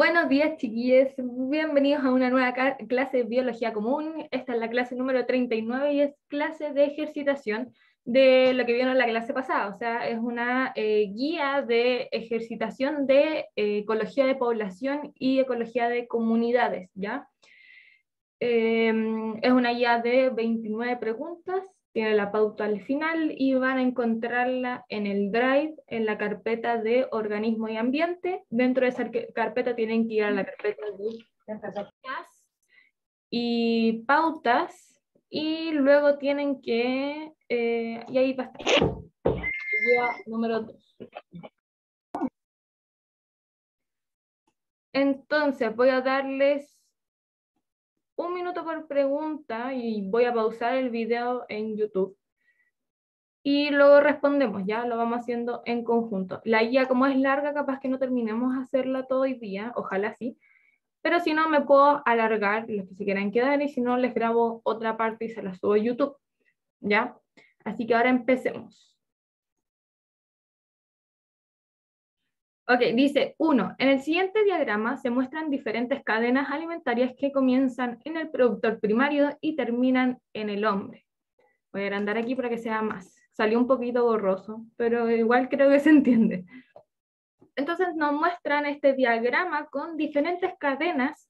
Buenos días, chiquillos. Bienvenidos a una nueva clase de biología común. Esta es la clase número 39 y es clase de ejercitación de lo que vieron en la clase pasada. O sea, es una guía de ejercitación de ecología de población y ecología de comunidades, ¿ya? Es una guía de 29 preguntas, tiene la pauta al final y van a encontrarla en el Drive, en la carpeta de organismo y ambiente. Dentro de esa carpeta tienen que ir a la carpeta de tareas y pautas, y luego tienen que, y ahí va a estar, guía número 2. Entonces voy a darles un minuto por pregunta y voy a pausar el video en YouTube. Y luego respondemos, ya lo vamos haciendo en conjunto. La guía, como es larga, capaz que no terminemos de hacerla todo el día, ojalá sí, pero si no me puedo alargar los que se quieran quedar, y si no les grabo otra parte y se la subo a YouTube, ¿ya? Así que ahora empecemos. Ok, dice 1. En el siguiente diagrama se muestran diferentes cadenas alimentarias que comienzan en el productor primario y terminan en el hombre. Voy a agrandar aquí para que sea más. Salió un poquito borroso, pero igual creo que se entiende. Entonces nos muestran este diagrama con diferentes cadenas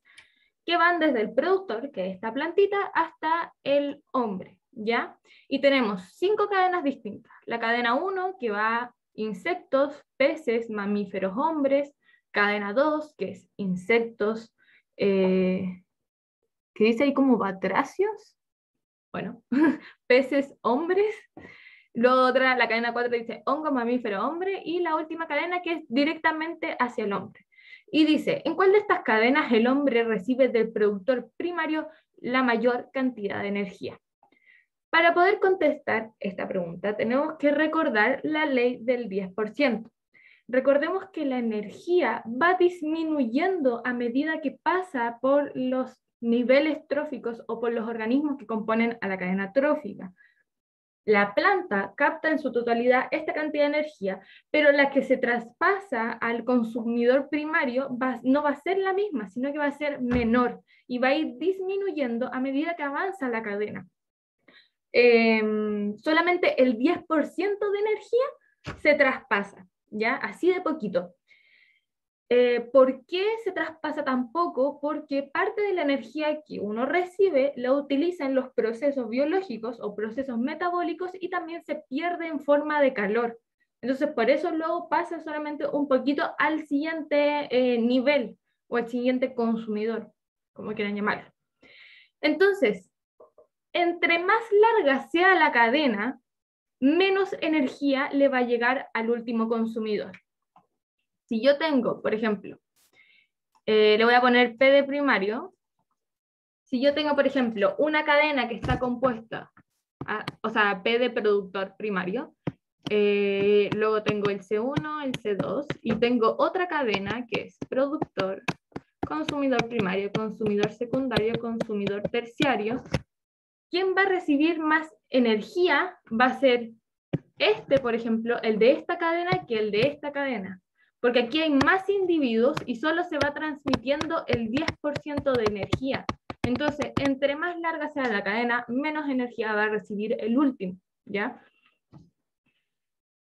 que van desde el productor, que es esta plantita, hasta el hombre, ¿ya? Y tenemos 5 cadenas distintas. La cadena 1, que va insectos, peces, mamíferos, hombres. Cadena 2, que es insectos, que dice ahí como batracios. Bueno, peces, hombres. Luego otra, la cadena 4 dice hongo, mamífero, hombre, y la última cadena que es directamente hacia el hombre. Y dice, ¿en cuál de estas cadenas el hombre recibe del productor primario la mayor cantidad de energía? Para poder contestar esta pregunta tenemos que recordar la ley del 10%. Recordemos que la energía va disminuyendo a medida que pasa por los niveles tróficos o por los organismos que componen a la cadena trófica. La planta capta en su totalidad esta cantidad de energía, pero la que se traspasa al consumidor primario no va a ser la misma, sino que va a ser menor y va a ir disminuyendo a medida que avanza la cadena. Solamente el 10% de energía se traspasa, ¿ya? Así de poquito. ¿Por qué se traspasa tan poco? Porque parte de la energía que uno recibe la utiliza en los procesos biológicos o procesos metabólicos y también se pierde en forma de calor. Entonces, por eso luego pasa solamente un poquito al siguiente nivel o al siguiente consumidor, como quieran llamarlo. Entonces, entre más larga sea la cadena, menos energía le va a llegar al último consumidor. Si yo tengo, por ejemplo, le voy a poner P de primario. Si yo tengo, por ejemplo, una cadena que está compuesta, o sea, P de productor primario, luego tengo el C1, el C2, y tengo otra cadena que es productor, consumidor primario, consumidor secundario, consumidor terciario. ¿Quién va a recibir más energía? Va a ser este, por ejemplo, el de esta cadena que el de esta cadena. Porque aquí hay más individuos y solo se va transmitiendo el 10% de energía. Entonces, entre más larga sea la cadena, menos energía va a recibir el último, ¿ya?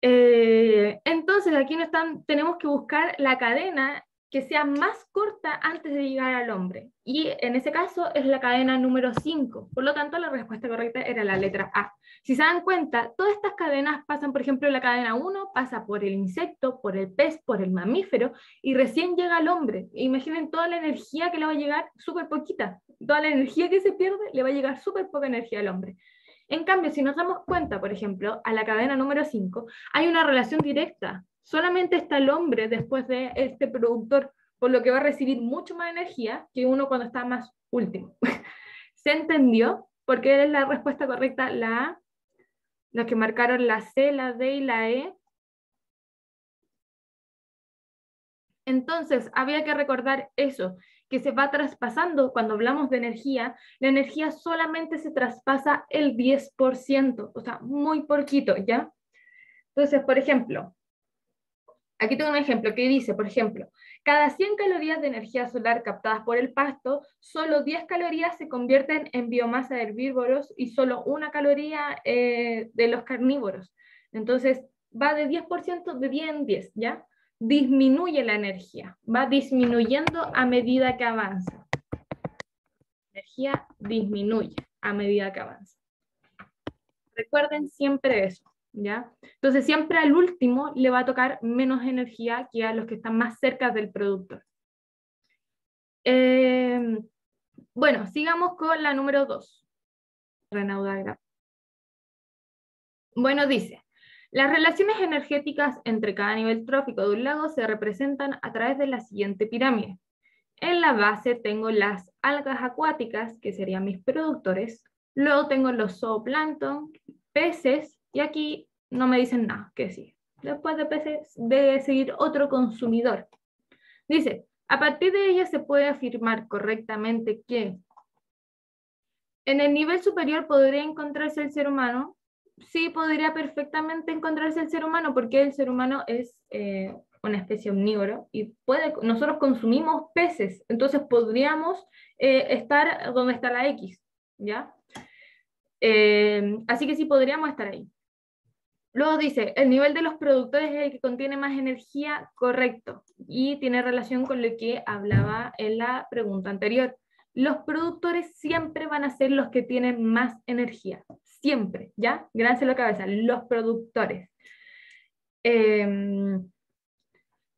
Entonces, aquí tenemos que buscar la cadena que sea más corta antes de llegar al hombre. Y en ese caso es la cadena número 5. Por lo tanto, la respuesta correcta era la letra A. Si se dan cuenta, todas estas cadenas pasan, por ejemplo, la cadena 1 pasa por el insecto, por el pez, por el mamífero, y recién llega al hombre. Imaginen toda la energía que le va a llegar, súper poquita. Toda la energía que se pierde, le va a llegar súper poca energía al hombre. En cambio, si nos damos cuenta, por ejemplo, a la cadena número 5, hay una relación directa. Solamente está el hombre después de este productor, por lo que va a recibir mucho más energía que uno cuando está más último. ¿Se entendió? Porque es la respuesta correcta la A. Los que marcaron la C, la D y la E. Entonces, había que recordar eso, que se va traspasando, cuando hablamos de energía, la energía solamente se traspasa el 10%, o sea, muy poquito, ¿ya? Entonces, por ejemplo, Aquí tengo un ejemplo que dice, por ejemplo, cada 100 calorías de energía solar captadas por el pasto, solo 10 calorías se convierten en biomasa de herbívoros y solo 1 caloría de los carnívoros. Entonces, va de 10% de 10 en 10, ¿ya? Disminuye la energía, va disminuyendo a medida que avanza. La energía disminuye a medida que avanza. Recuerden siempre eso, ¿ya? Entonces siempre al último le va a tocar menos energía que a los que están más cerca del productor. Bueno, sigamos con la número 2. Renaudar. Bueno, dice, las relaciones energéticas entre cada nivel trófico de un lago se representan a través de la siguiente pirámide. En la base tengo las algas acuáticas, que serían mis productores. Luego tengo los zooplancton, peces, y aquí no me dicen nada, que sí. Después de peces debe seguir otro consumidor. Dice, a partir de ella se puede afirmar correctamente que en el nivel superior podría encontrarse el ser humano. Sí, podría perfectamente encontrarse el ser humano, porque el ser humano es una especie omnívora y nosotros consumimos peces, entonces podríamos estar donde está la X, ¿ya? Así que sí podríamos estar ahí. Luego dice, el nivel de los productores es el que contiene más energía, correcto, y tiene relación con lo que hablaba en la pregunta anterior. Los productores siempre van a ser los que tienen más energía, siempre, ¿ya? Gránselo a la cabeza, los productores.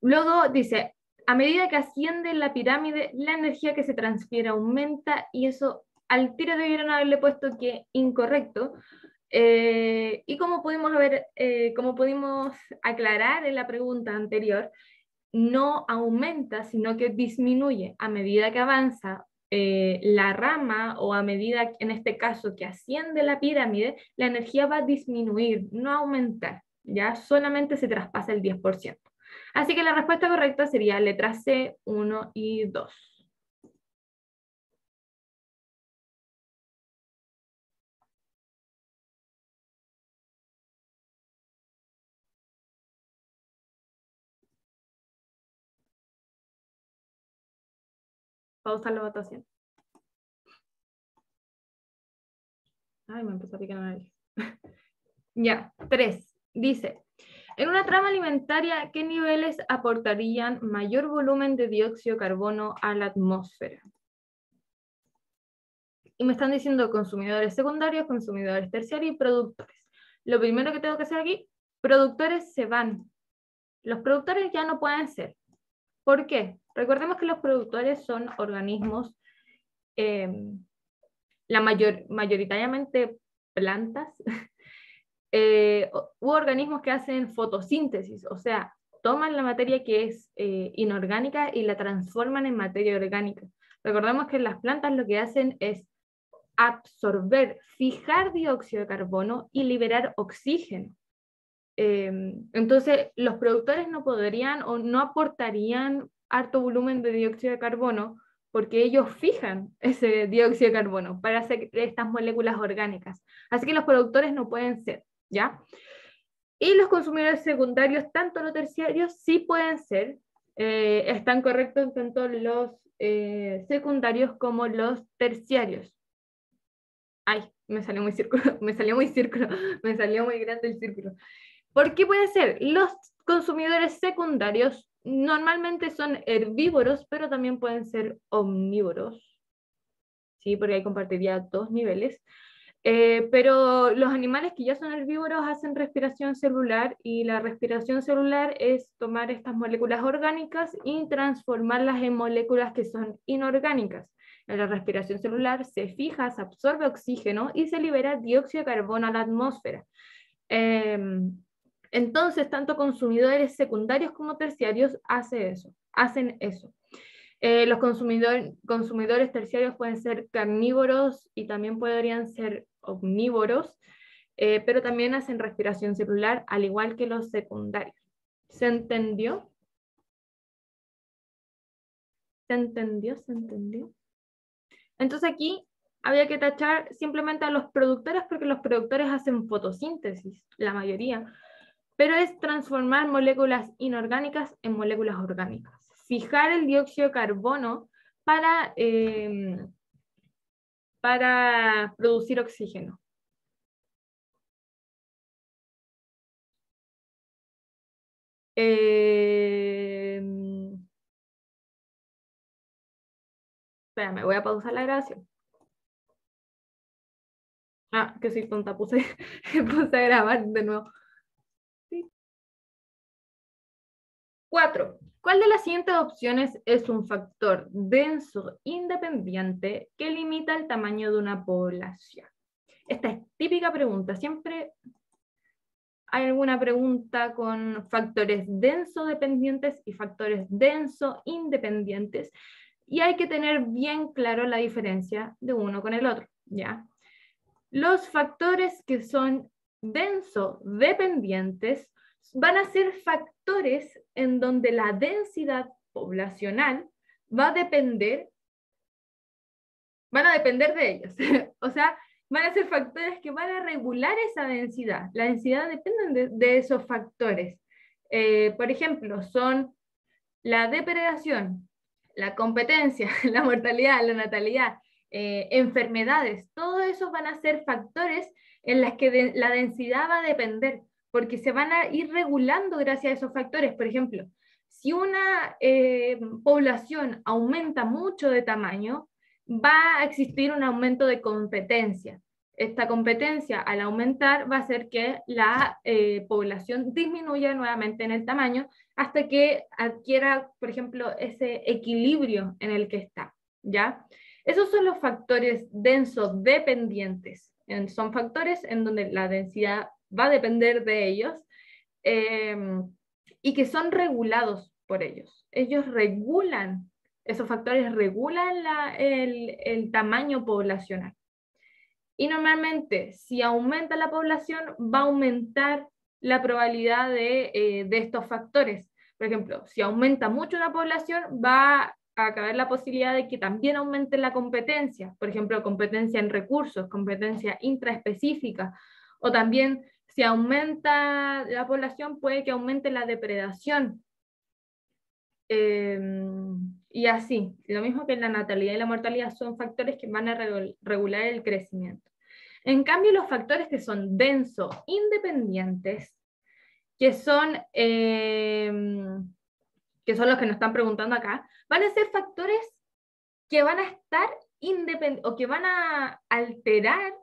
Luego dice, a medida que asciende la pirámide, la energía que se transfiere aumenta, y eso al tiro debieron haberle puesto que incorrecto. Y como pudimos aclarar en la pregunta anterior, no aumenta, sino que disminuye a medida que avanza la rama, o a medida, en este caso, que asciende la pirámide, la energía va a disminuir, no aumentar, ya solamente se traspasa el 10%. Así que la respuesta correcta sería letra C, 1 y 2. Pausa la votación. Ay, me empezó a picar la nariz. Ya, 3. Dice, en una trama alimentaria, ¿qué niveles aportarían mayor volumen de dióxido de carbono a la atmósfera? Y me están diciendo consumidores secundarios, consumidores terciarios y productores. Lo primero que tengo que hacer aquí, productores se van. Los productores ya no pueden ser. ¿Por qué? Recordemos que los productores son organismos, mayoritariamente plantas, u organismos que hacen fotosíntesis, o sea, toman la materia que es inorgánica y la transforman en materia orgánica. Recordemos que las plantas lo que hacen es absorber, fijar dióxido de carbono y liberar oxígeno. Entonces, los productores no podrían o no aportarían harto volumen de dióxido de carbono, porque ellos fijan ese dióxido de carbono para hacer estas moléculas orgánicas. Así que los productores no pueden ser, ¿ya? Y los consumidores secundarios, tanto los terciarios, sí pueden ser. Están correctos tanto los secundarios como los terciarios. Ay, me salió muy círculo, me salió muy grande el círculo. ¿Por qué puede ser? Los consumidores secundarios normalmente son herbívoros, pero también pueden ser omnívoros, ¿sí? Porque ahí compartiría 2 niveles. Pero los animales que ya son herbívoros hacen respiración celular, y la respiración celular es tomar estas moléculas orgánicas y transformarlas en moléculas que son inorgánicas. En la respiración celular se fija, se absorbe oxígeno y se libera dióxido de carbono a la atmósfera. Entonces, tanto consumidores secundarios como terciarios hacen eso. Los consumidores terciarios pueden ser carnívoros y también podrían ser omnívoros, pero también hacen respiración celular, al igual que los secundarios. ¿Se entendió? ¿Se entendió? ¿Se entendió? Entonces aquí había que tachar simplemente a los productores, porque los productores hacen fotosíntesis, la mayoría. pero es transformar moléculas inorgánicas en moléculas orgánicas. Fijar el dióxido de carbono para producir oxígeno. Espérame, voy a pausar la grabación. Ah, que soy tonta, puse a grabar de nuevo. 4. ¿Cuál de las siguientes opciones es un factor denso independiente que limita el tamaño de una población? Esta es típica pregunta. Siempre hay alguna pregunta con factores denso dependientes y factores denso independientes. Y hay que tener bien claro la diferencia de uno con el otro, ¿ya? Los factores que son denso dependientes van a ser factores en donde la densidad poblacional van a depender de ellos. O sea, van a ser factores que van a regular esa densidad. La densidad depende de esos factores. Por ejemplo, son la depredación, la competencia, la mortalidad, la natalidad, enfermedades. Todos esos van a ser factores en los que la densidad va a depender, porque se van a ir regulando gracias a esos factores. Por ejemplo, si una población aumenta mucho de tamaño, va a existir un aumento de competencia. Esta competencia, al aumentar, va a hacer que la población disminuya nuevamente en el tamaño hasta que adquiera, por ejemplo, ese equilibrio en el que está, ¿ya? Esos son los factores densos dependientes. Son factores en donde la densidad va a depender de ellos eh, y que son regulados por ellos. Ellos regulan, esos factores regulan el tamaño poblacional. Y normalmente, si aumenta la población, va a aumentar la probabilidad de estos factores. Por ejemplo, si aumenta mucho la población, va a caber la posibilidad de que también aumente la competencia. Por ejemplo, competencia en recursos, competencia intraespecífica. O también, si aumenta la población, puede que aumente la depredación. Y así, lo mismo que la natalidad y la mortalidad son factores que van a regular el crecimiento. En cambio, los factores que son denso independientes, que son los que nos están preguntando acá, van a ser factores que van a estar independientes o que van a alterar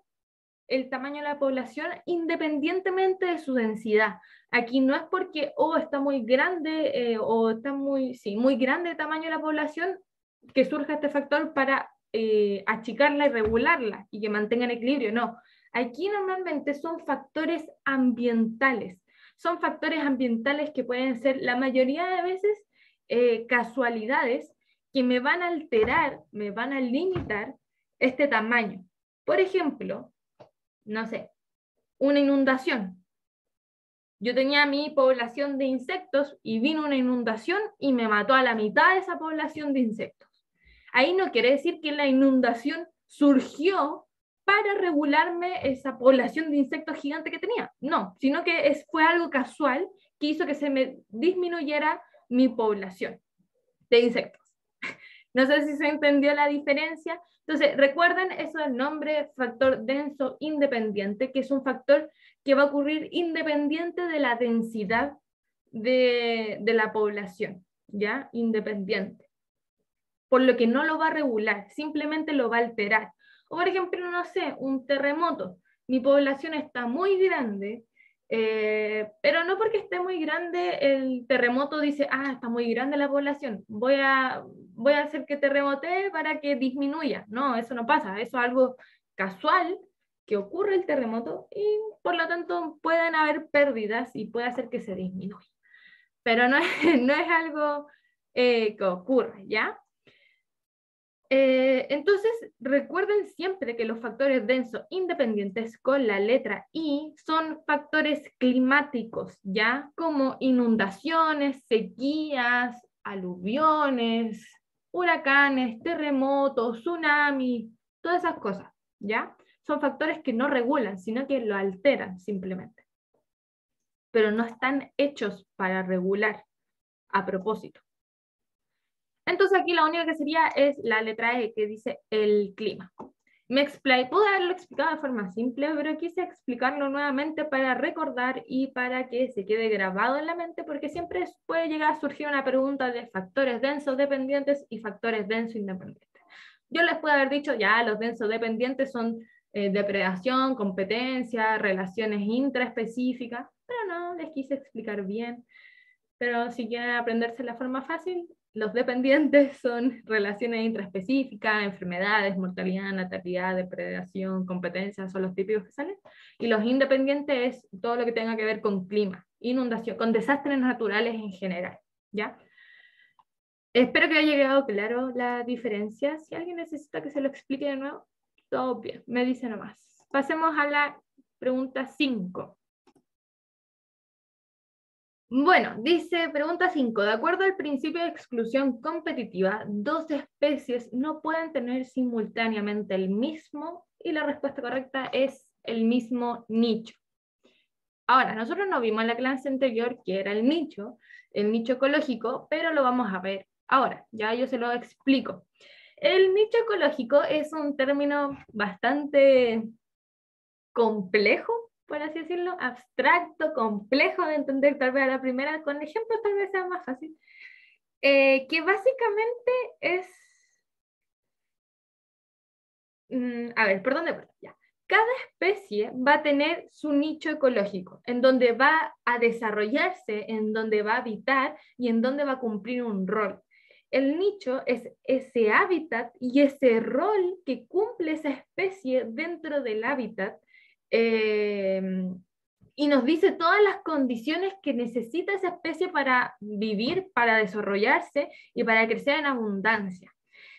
el tamaño de la población independientemente de su densidad. Aquí no es porque está muy grande o está muy grande el tamaño de la población que surja este factor para achicarla y regularla y que mantengan equilibrio, no. Aquí normalmente son factores ambientales. Son factores ambientales que pueden ser la mayoría de veces casualidades que me van a alterar, me van a limitar este tamaño. Por ejemplo, no sé, una inundación. Yo tenía mi población de insectos y vino una inundación y me mató a la mitad de esa población de insectos. Ahí no quiere decir que la inundación surgió para regularme esa población de insectos gigante que tenía. No, sino que fue algo casual que hizo que se me disminuyera mi población de insectos. No sé si se entendió la diferencia. Entonces, recuerden eso del nombre factor denso independiente, que es un factor que va a ocurrir independiente de la densidad de la población, ¿ya? Independiente. Por lo que no lo va a regular, simplemente lo va a alterar. O por ejemplo, no sé, un terremoto. Mi población está muy grande, pero no porque esté muy grande el terremoto dice, está muy grande la población, voy a hacer que terremotee para que disminuya. No, eso no pasa, eso es algo casual que ocurre el terremoto y por lo tanto pueden haber pérdidas y puede hacer que se disminuya. Pero no es algo que ocurre, ¿ya? Entonces, recuerden siempre que los factores densos independientes con la letra I son factores climáticos, ¿ya? Como inundaciones, sequías, aluviones, huracanes, terremotos, tsunamis, todas esas cosas, ¿ya? Son factores que no regulan, sino que lo alteran simplemente. pero no están hechos para regular a propósito. Entonces aquí la única que sería es la letra E, que dice el clima. Pude haberlo explicado de forma simple, pero quise explicarlo nuevamente para recordar y para que se quede grabado en la mente, porque siempre puede llegar a surgir una pregunta de factores densos dependientes y factores densos independientes. Yo les puedo haber dicho, ya, los densos dependientes son depredación, competencia, relaciones intraespecíficas, pero no, les quise explicar bien. Pero si quieren aprenderse la forma fácil, los dependientes son relaciones intraespecíficas, enfermedades, mortalidad, natalidad, depredación, competencia, son los típicos que salen. Y los independientes es todo lo que tenga que ver con clima, inundación, con desastres naturales en general, ¿ya? Espero que haya quedado claro la diferencia. Si alguien necesita que se lo explique de nuevo, todo bien, me dice nomás. Pasemos a la pregunta 5. Bueno, dice, pregunta 5. De acuerdo al principio de exclusión competitiva, dos especies no pueden tener simultáneamente el mismo, y la respuesta correcta es el mismo nicho. Ahora, nosotros no vimos en la clase anterior que era el nicho ecológico, pero lo vamos a ver ahora, ya yo se lo explico. El nicho ecológico es un término bastante complejo, por así decirlo, abstracto, complejo de entender tal vez a la primera, con ejemplos tal vez sea más fácil, que básicamente es, a ver, ¿por dónde? Ya. Cada especie va a tener su nicho ecológico, en donde va a desarrollarse, en donde va a habitar y en donde va a cumplir un rol. El nicho es ese hábitat y ese rol que cumple esa especie dentro del hábitat, y nos dice todas las condiciones que necesita esa especie para vivir, para desarrollarse y para crecer en abundancia.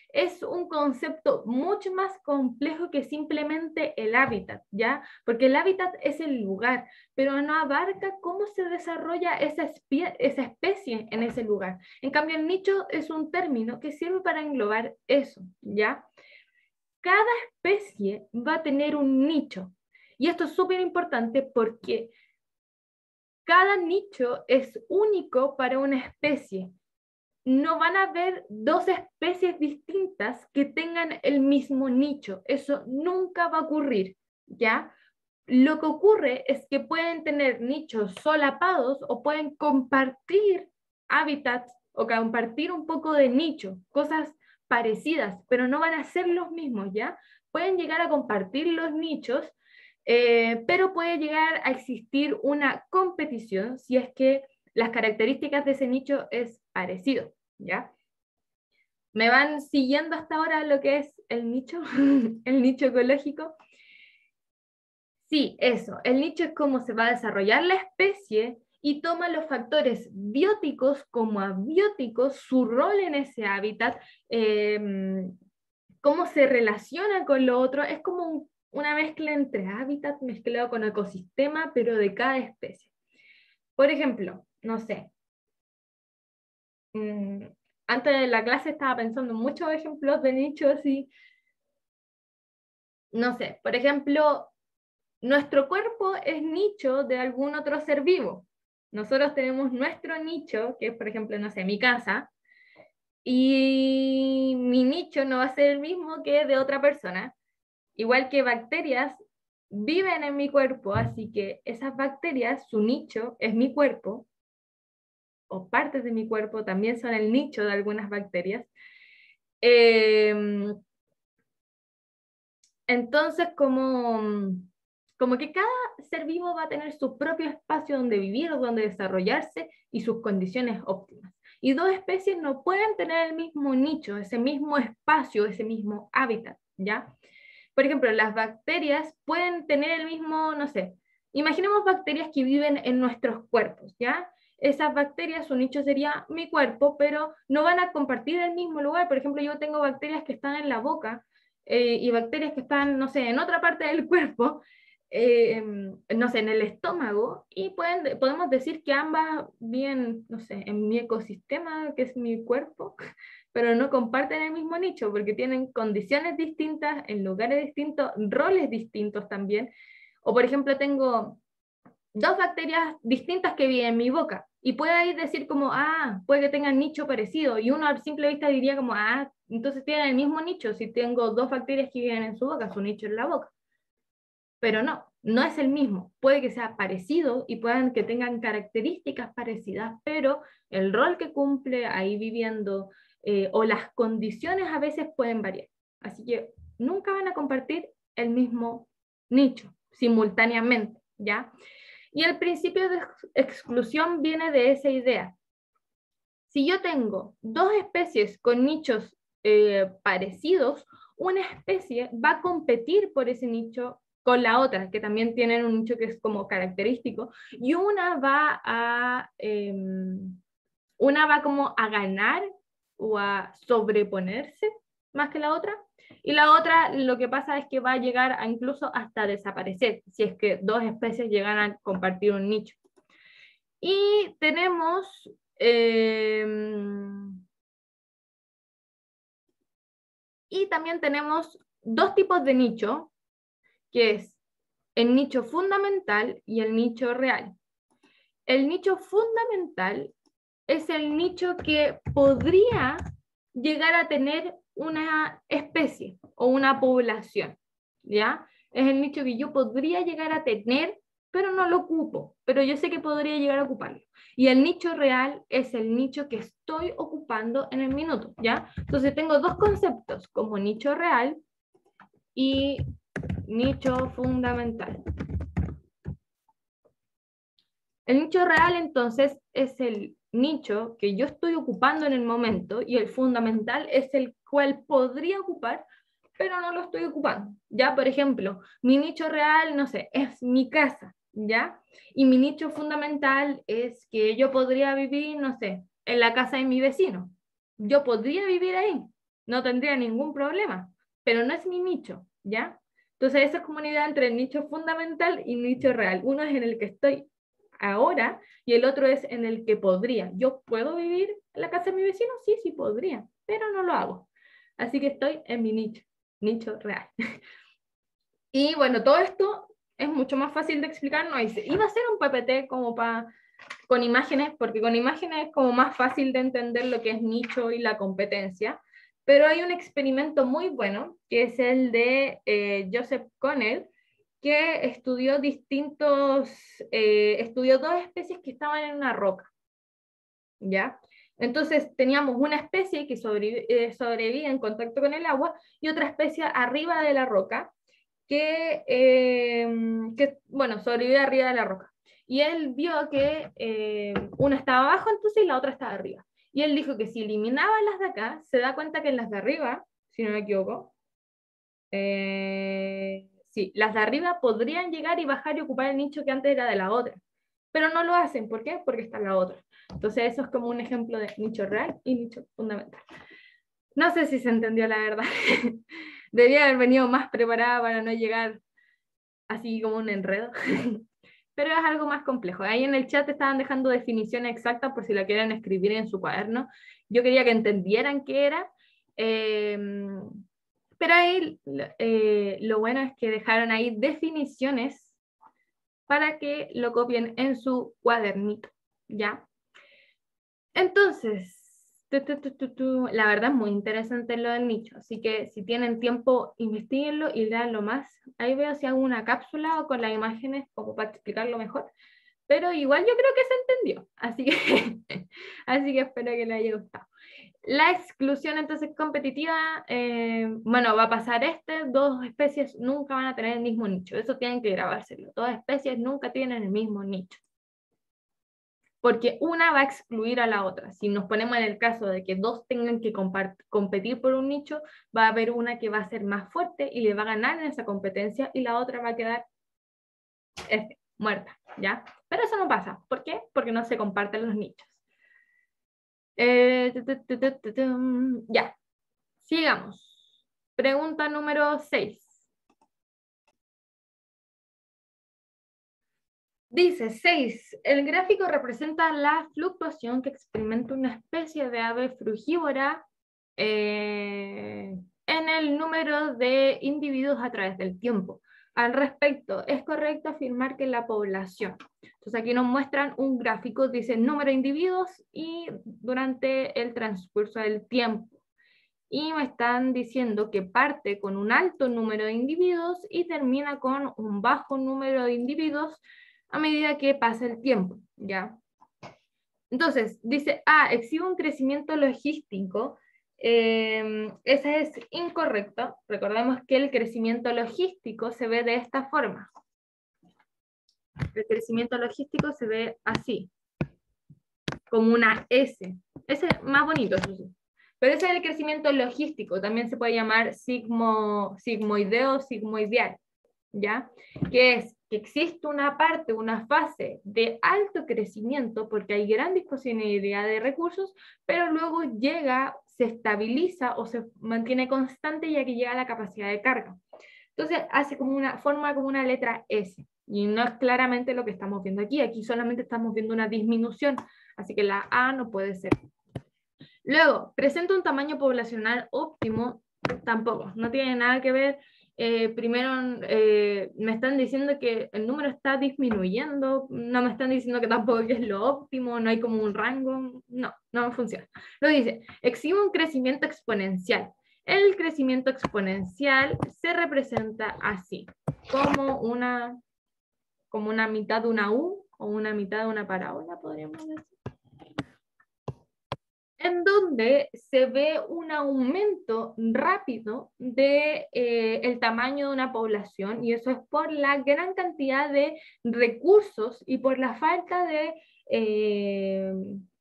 Es un concepto mucho más complejo que simplemente el hábitat, ¿ya? Porque el hábitat es el lugar, pero no abarca cómo se desarrolla esa especie en ese lugar. En cambio, el nicho es un término que sirve para englobar eso, ¿ya? Cada especie va a tener un nicho. Y esto es súper importante porque cada nicho es único para una especie. No van a haber dos especies distintas que tengan el mismo nicho. Eso nunca va a ocurrir, ¿ya? Lo que ocurre es que pueden tener nichos solapados o pueden compartir hábitats o compartir un poco de nicho, cosas parecidas, pero no van a ser los mismos, ¿ya? Pueden llegar a compartir los nichos, pero puede llegar a existir una competición si es que las características de ese nicho es parecido, ¿ya? ¿Me van siguiendo hasta ahora lo que es el nicho? El nicho ecológico. Sí, eso. El nicho es cómo se va a desarrollar la especie y toma los factores bióticos como abióticos, su rol en ese hábitat, cómo se relaciona con lo otro. Es como una mezcla entre hábitat mezclado con ecosistema, pero de cada especie. Por ejemplo, no sé, antes de la clase estaba pensando en muchos ejemplos de nichos y, no sé, por ejemplo, nuestro cuerpo es nicho de algún otro ser vivo. Nosotros tenemos nuestro nicho, que es, por ejemplo, no sé, mi casa, y mi nicho no va a ser el mismo que de otra persona. Igual que bacterias viven en mi cuerpo, así que esas bacterias, su nicho es mi cuerpo, o partes de mi cuerpo también son el nicho de algunas bacterias. Entonces, como que cada ser vivo va a tener su propio espacio donde vivir o donde desarrollarse y sus condiciones óptimas. Y dos especies no pueden tener el mismo nicho, ese mismo espacio, ese mismo hábitat, ¿ya? Por ejemplo, las bacterias pueden tener el mismo, no sé, imaginemos bacterias que viven en nuestros cuerpos, ¿ya? Esas bacterias, su nicho sería mi cuerpo, pero no van a compartir el mismo lugar. Por ejemplo, yo tengo bacterias que están en la boca, y bacterias que están, no sé, en otra parte del cuerpo, no sé, en el estómago, y podemos decir que ambas viven, no sé, en mi ecosistema, que es mi cuerpo, pero no comparten el mismo nicho porque tienen condiciones distintas, en lugares distintos, roles distintos también. O por ejemplo, tengo dos bacterias distintas que viven en mi boca. Y puede ahí decir como, ah, puede que tengan nicho parecido. Y uno a simple vista diría como, ah, entonces tienen el mismo nicho. Si tengo dos bacterias que viven en su boca, su nicho es la boca. Pero no, no es el mismo. Puede que sea parecido y puedan que tengan características parecidas, pero el rol que cumple ahí viviendo o las condiciones a veces pueden variar. Así que nunca van a compartir el mismo nicho simultáneamente, ¿ya? Y el principio de exclusión viene de esa idea. Si yo tengo dos especies con nichos parecidos, una especie va a competir por ese nicho con la otra, que también tienen un nicho que es como característico, y una va como a ganar o a sobreponerse más que la otra, y la otra lo que pasa es que va a llegar a incluso hasta desaparecer, si es que dos especies llegan a compartir un nicho. Y tenemos y también tenemos dos tipos de nicho, que es el nicho fundamental y el nicho real. El nicho fundamental es el nicho que podría llegar a tener una especie o una población, ¿ya? Es el nicho que yo podría llegar a tener, pero no lo ocupo, pero yo sé que podría llegar a ocuparlo. Y el nicho real es el nicho que estoy ocupando en el minuto, ¿ya? Entonces tengo dos conceptos, como nicho real y nicho fundamental. El nicho real entonces es el nicho que yo estoy ocupando en el momento y el fundamental es el cual podría ocupar, pero no lo estoy ocupando. Ya, por ejemplo, mi nicho real, no sé, es mi casa, ¿ya? Y mi nicho fundamental es que yo podría vivir, no sé, en la casa de mi vecino. Yo podría vivir ahí, no tendría ningún problema, pero no es mi nicho, ¿ya? Entonces esa es como una idea entre el nicho fundamental y nicho real. Uno es en el que estoy ahora y el otro es en el que podría. ¿Yo puedo vivir en la casa de mi vecino? Sí, sí podría, pero no lo hago. Así que estoy en mi nicho real. Y bueno, todo esto es mucho más fácil de explicar. No, iba a ser un PPT como con imágenes, porque con imágenes es como más fácil de entender lo que es nicho y la competencia. Pero hay un experimento muy bueno, que es el de Joseph Connell, que estudió estudió dos especies que estaban en una roca, ¿ya? Entonces teníamos una especie que sobrevivía en contacto con el agua y otra especie arriba de la roca bueno, sobrevive arriba de la roca. Y él vio que una estaba abajo entonces y la otra estaba arriba. Y él dijo que si eliminaba las de acá, se da cuenta que en las de arriba, si no me equivoco, sí, las de arriba podrían llegar y bajar y ocupar el nicho que antes era de la otra. Pero no lo hacen, ¿por qué? Porque está la otra. Entonces eso es como un ejemplo de nicho real y nicho fundamental. No sé si se entendió la verdad. Debería haber venido más preparada para no llegar así como un enredo. Pero es algo más complejo. Ahí en el chat estaban dejando definiciones exactas por si la quieren escribir en su cuaderno. Yo quería que entendieran qué era. Pero ahí lo bueno es que dejaron ahí definiciones para que lo copien en su cuadernito, ¿ya? Entonces, la verdad es muy interesante lo del nicho, así que si tienen tiempo, investiguenlo y leanlo más. Ahí veo si hago una cápsula o con las imágenes como para explicarlo mejor, pero igual yo creo que se entendió, así que, así que espero que les haya gustado. La exclusión entonces competitiva, bueno, va a pasar dos especies nunca van a tener el mismo nicho, eso tienen que grabárselo, dos especies nunca tienen el mismo nicho, porque una va a excluir a la otra. Si nos ponemos en el caso de que dos tengan que competir por un nicho, va a haber una que va a ser más fuerte y le va a ganar en esa competencia y la otra va a quedar muerta, ¿ya? Pero eso no pasa, ¿por qué? Porque no se comparten los nichos. Ya, sigamos. Pregunta número 6. Dice 6. El gráfico representa la fluctuación que experimenta una especie de ave frugívora en el número de individuos a través del tiempo. Al respecto, es correcto afirmar que la población. Entonces aquí nos muestran un gráfico, dice número de individuos y durante el transcurso del tiempo. Y me están diciendo que parte con un alto número de individuos y termina con un bajo número de individuos a medida que pasa el tiempo, ¿ya? Entonces, dice, exhibe un crecimiento logístico. Esa es incorrecta. Recordemos que el crecimiento logístico se ve de esta forma. El crecimiento logístico se ve así, como una S. Ese es más bonito, eso sí. Pero ese es el crecimiento logístico, también se puede llamar sigmoideo o sigmoideal, ¿ya? Que es que existe una parte, una fase de alto crecimiento porque hay gran disponibilidad de recursos, pero luego llega, se estabiliza o se mantiene constante ya que llega a la capacidad de carga. Entonces hace forma como una letra S, y no es claramente lo que estamos viendo aquí. Aquí solamente estamos viendo una disminución, así que la A no puede ser. Luego, presenta un tamaño poblacional óptimo, tampoco, no tiene nada que ver. Primero me están diciendo que el número está disminuyendo, no me están diciendo que tampoco es lo óptimo, no hay como un rango, no funciona. Luego dice, exhibe un crecimiento exponencial. El crecimiento exponencial se representa así, como una mitad de una U o una mitad de una parábola, podríamos decir, en donde se ve un aumento rápido de el tamaño de una población, y eso es por la gran cantidad de recursos y por la falta de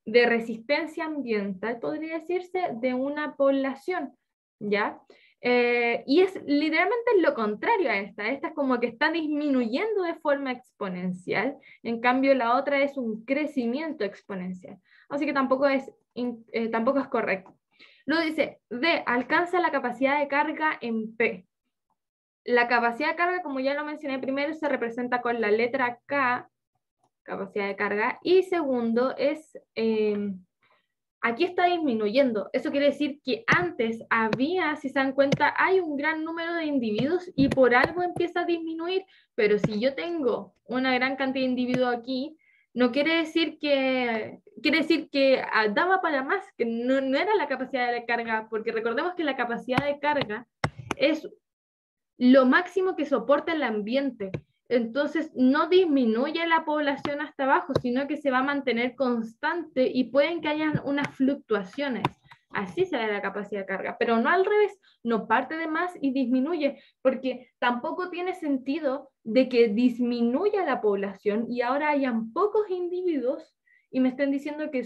resistencia ambiental, podría decirse, de una población, ¿ya? Y es literalmente lo contrario a esta es como que está disminuyendo de forma exponencial, en cambio la otra es un crecimiento exponencial, así que tampoco es correcto. Luego dice, D, alcanza la capacidad de carga en P. La capacidad de carga, como ya lo mencioné primero, se representa con la letra K, capacidad de carga, y segundo es, aquí está disminuyendo. Eso quiere decir que antes había, si se dan cuenta, hay un gran número de individuos y por algo empieza a disminuir, pero si yo tengo una gran cantidad de individuos aquí, no quiere decir que daba para más, que no era la capacidad de carga, porque recordemos que la capacidad de carga es lo máximo que soporta el ambiente. Entonces no disminuye la población hasta abajo, sino que se va a mantener constante y pueden que haya unas fluctuaciones. Así se da la capacidad de carga, pero no al revés, no parte de más y disminuye, porque tampoco tiene sentido de que disminuya la población y ahora hayan pocos individuos y me estén diciendo que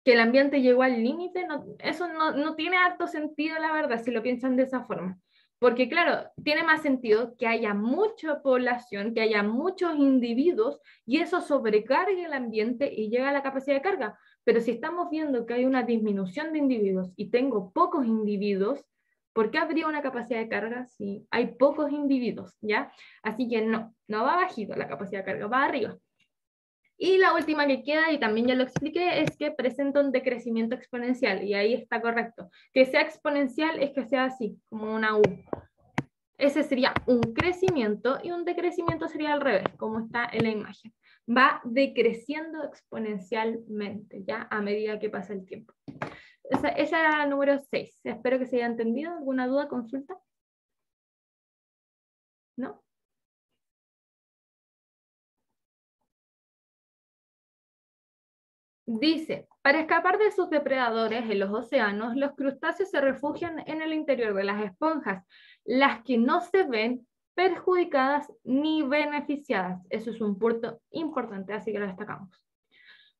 el ambiente llegó al límite. Eso no tiene harto sentido, la verdad, si lo piensan de esa forma. Porque claro, tiene más sentido que haya mucha población, que haya muchos individuos y eso sobrecargue el ambiente y llega a la capacidad de carga. Pero si estamos viendo que hay una disminución de individuos y tengo pocos individuos, ¿por qué habría una capacidad de carga si hay pocos individuos? ¿Ya? Así que no va bajito la capacidad de carga, va arriba. Y la última que queda, y también ya lo expliqué, es que presenta un decrecimiento exponencial, y ahí está correcto. Que sea exponencial es que sea así, como una U. Ese sería un crecimiento, y un decrecimiento sería al revés, como está en la imagen. Va decreciendo exponencialmente, ya a medida que pasa el tiempo. Esa era la número 6. Espero que se haya entendido. ¿Alguna duda, consulta? ¿No? Dice, para escapar de sus depredadores en los océanos, los crustáceos se refugian en el interior de las esponjas, las que no se ven perjudicadas ni beneficiadas. Eso es un punto importante, así que lo destacamos.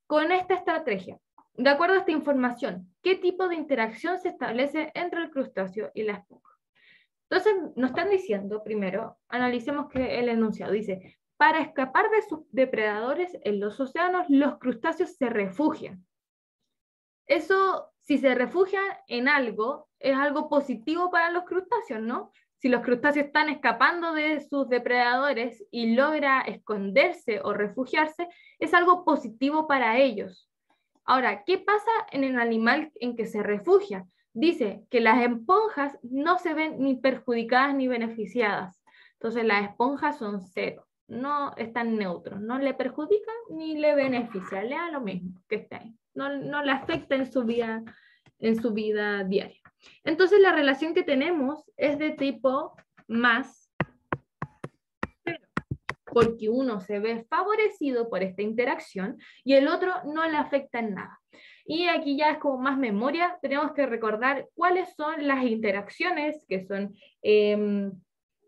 Con esta estrategia, de acuerdo a esta información, ¿qué tipo de interacción se establece entre el crustáceo y la esponja? Entonces, nos están diciendo, primero, analicemos que el enunciado dice, para escapar de sus depredadores en los océanos, los crustáceos se refugian. Eso, si se refugian en algo, es algo positivo para los crustáceos, ¿no? Si los crustáceos están escapando de sus depredadores y logra esconderse o refugiarse, es algo positivo para ellos. Ahora, ¿qué pasa en el animal en que se refugia? Dice que las esponjas no se ven ni perjudicadas ni beneficiadas. Entonces las esponjas son cero, no están neutros, no le perjudican ni le benefician, le da lo mismo que esté ahí, no le afecta en su vida diaria. Entonces la relación que tenemos es de tipo más cero, porque uno se ve favorecido por esta interacción y el otro no le afecta en nada. Y aquí ya es como más memoria, tenemos que recordar cuáles son las interacciones que son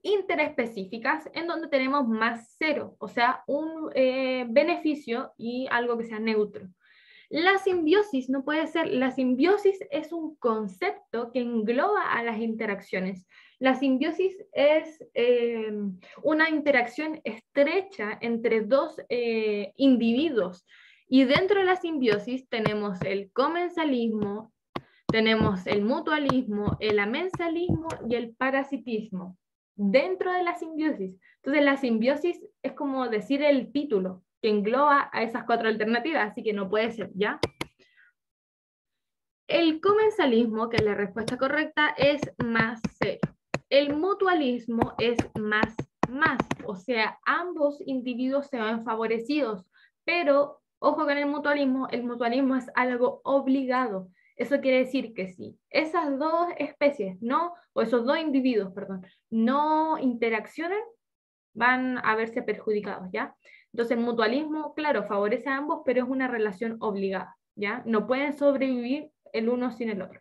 interespecíficas en donde tenemos más cero, o sea, un beneficio y algo que sea neutro. La simbiosis no puede ser, la simbiosis es un concepto que engloba a las interacciones. La simbiosis es una interacción estrecha entre dos individuos. Y dentro de la simbiosis tenemos el comensalismo, tenemos el mutualismo, el amensalismo y el parasitismo. Dentro de la simbiosis. Entonces la simbiosis es como decir el título, que engloba a esas 4 alternativas, así que no puede ser, ¿ya? El comensalismo, que es la respuesta correcta, es más cero. El mutualismo es más, o sea, ambos individuos se ven favorecidos, pero ojo con el mutualismo es algo obligado. Eso quiere decir que si esas dos especies, o esos dos individuos, perdón, no interaccionan, van a verse perjudicados, ¿ya? Entonces el mutualismo, claro, favorece a ambos, pero es una relación obligada, ¿ya? No pueden sobrevivir el uno sin el otro.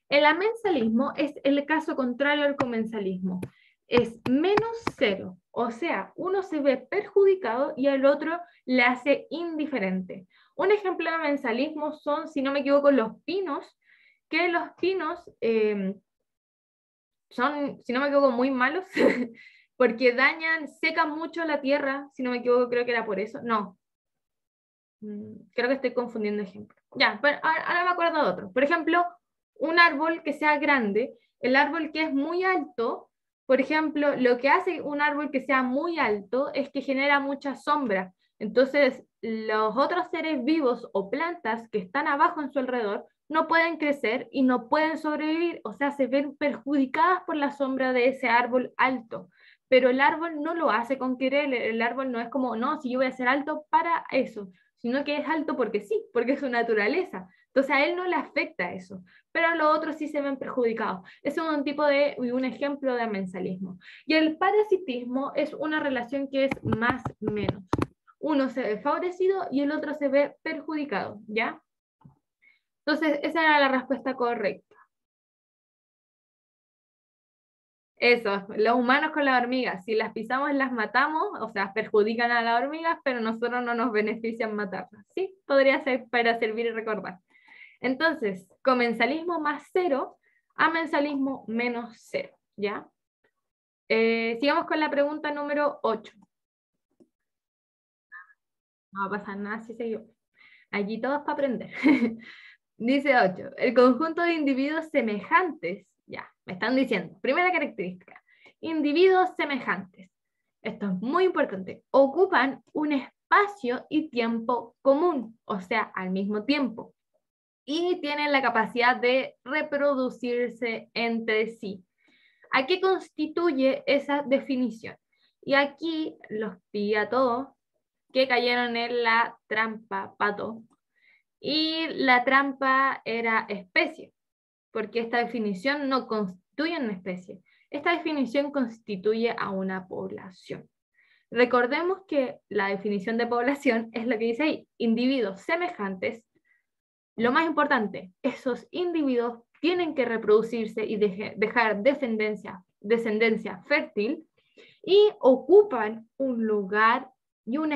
El amensalismo es el caso contrario al comensalismo. Es menos cero, o sea, uno se ve perjudicado y el otro le hace indiferente. Un ejemplo de amensalismo son, si no me equivoco, los pinos, que los pinos son, si no me equivoco, muy malos, porque secan mucho la tierra, si no me equivoco, creo que era por eso. No, creo que estoy confundiendo ejemplos. Ya, pero ahora me acuerdo de otro. Por ejemplo, un árbol que sea grande, el árbol que es muy alto, por ejemplo, lo que hace un árbol que sea muy alto es que genera mucha sombra. Entonces, los otros seres vivos o plantas que están abajo en su alrededor no pueden crecer y no pueden sobrevivir, o sea, se ven perjudicadas por la sombra de ese árbol alto. Pero el árbol no lo hace con querer, el árbol no es como, no, si yo voy a ser alto para eso, sino que es alto porque sí, porque es su naturaleza. Entonces a él no le afecta eso, pero a los otros sí se ven perjudicados. Ese es un ejemplo de amensalismo. Y el parasitismo es una relación que es más menos. Uno se ve favorecido y el otro se ve perjudicado, ¿ya? Entonces esa era la respuesta correcta. Eso, los humanos con las hormigas, si las pisamos las matamos, o sea, perjudican a las hormigas, pero nosotros no nos benefician matarlas. Sí, podría ser para servir y recordar. Entonces, comensalismo más cero, amensalismo menos cero, ¿ya? Sigamos con la pregunta número 8. No va a pasar nada si seguimos. Allí todos para aprender. Dice 8. El conjunto de individuos semejantes, ya, me están diciendo, primera característica, individuos semejantes. Esto es muy importante. Ocupan un espacio y tiempo común, o sea, al mismo tiempo. Y tienen la capacidad de reproducirse entre sí. ¿A qué constituye esa definición? Y aquí los pillé a todos que cayeron en la trampa, pato. Y la trampa era especie, porque esta definición no constituye una especie. Esta definición constituye a una población. Recordemos que la definición de población es lo que dice ahí, individuos semejantes. Lo más importante, esos individuos tienen que reproducirse y dejar descendencia fértil y ocupan un lugar y un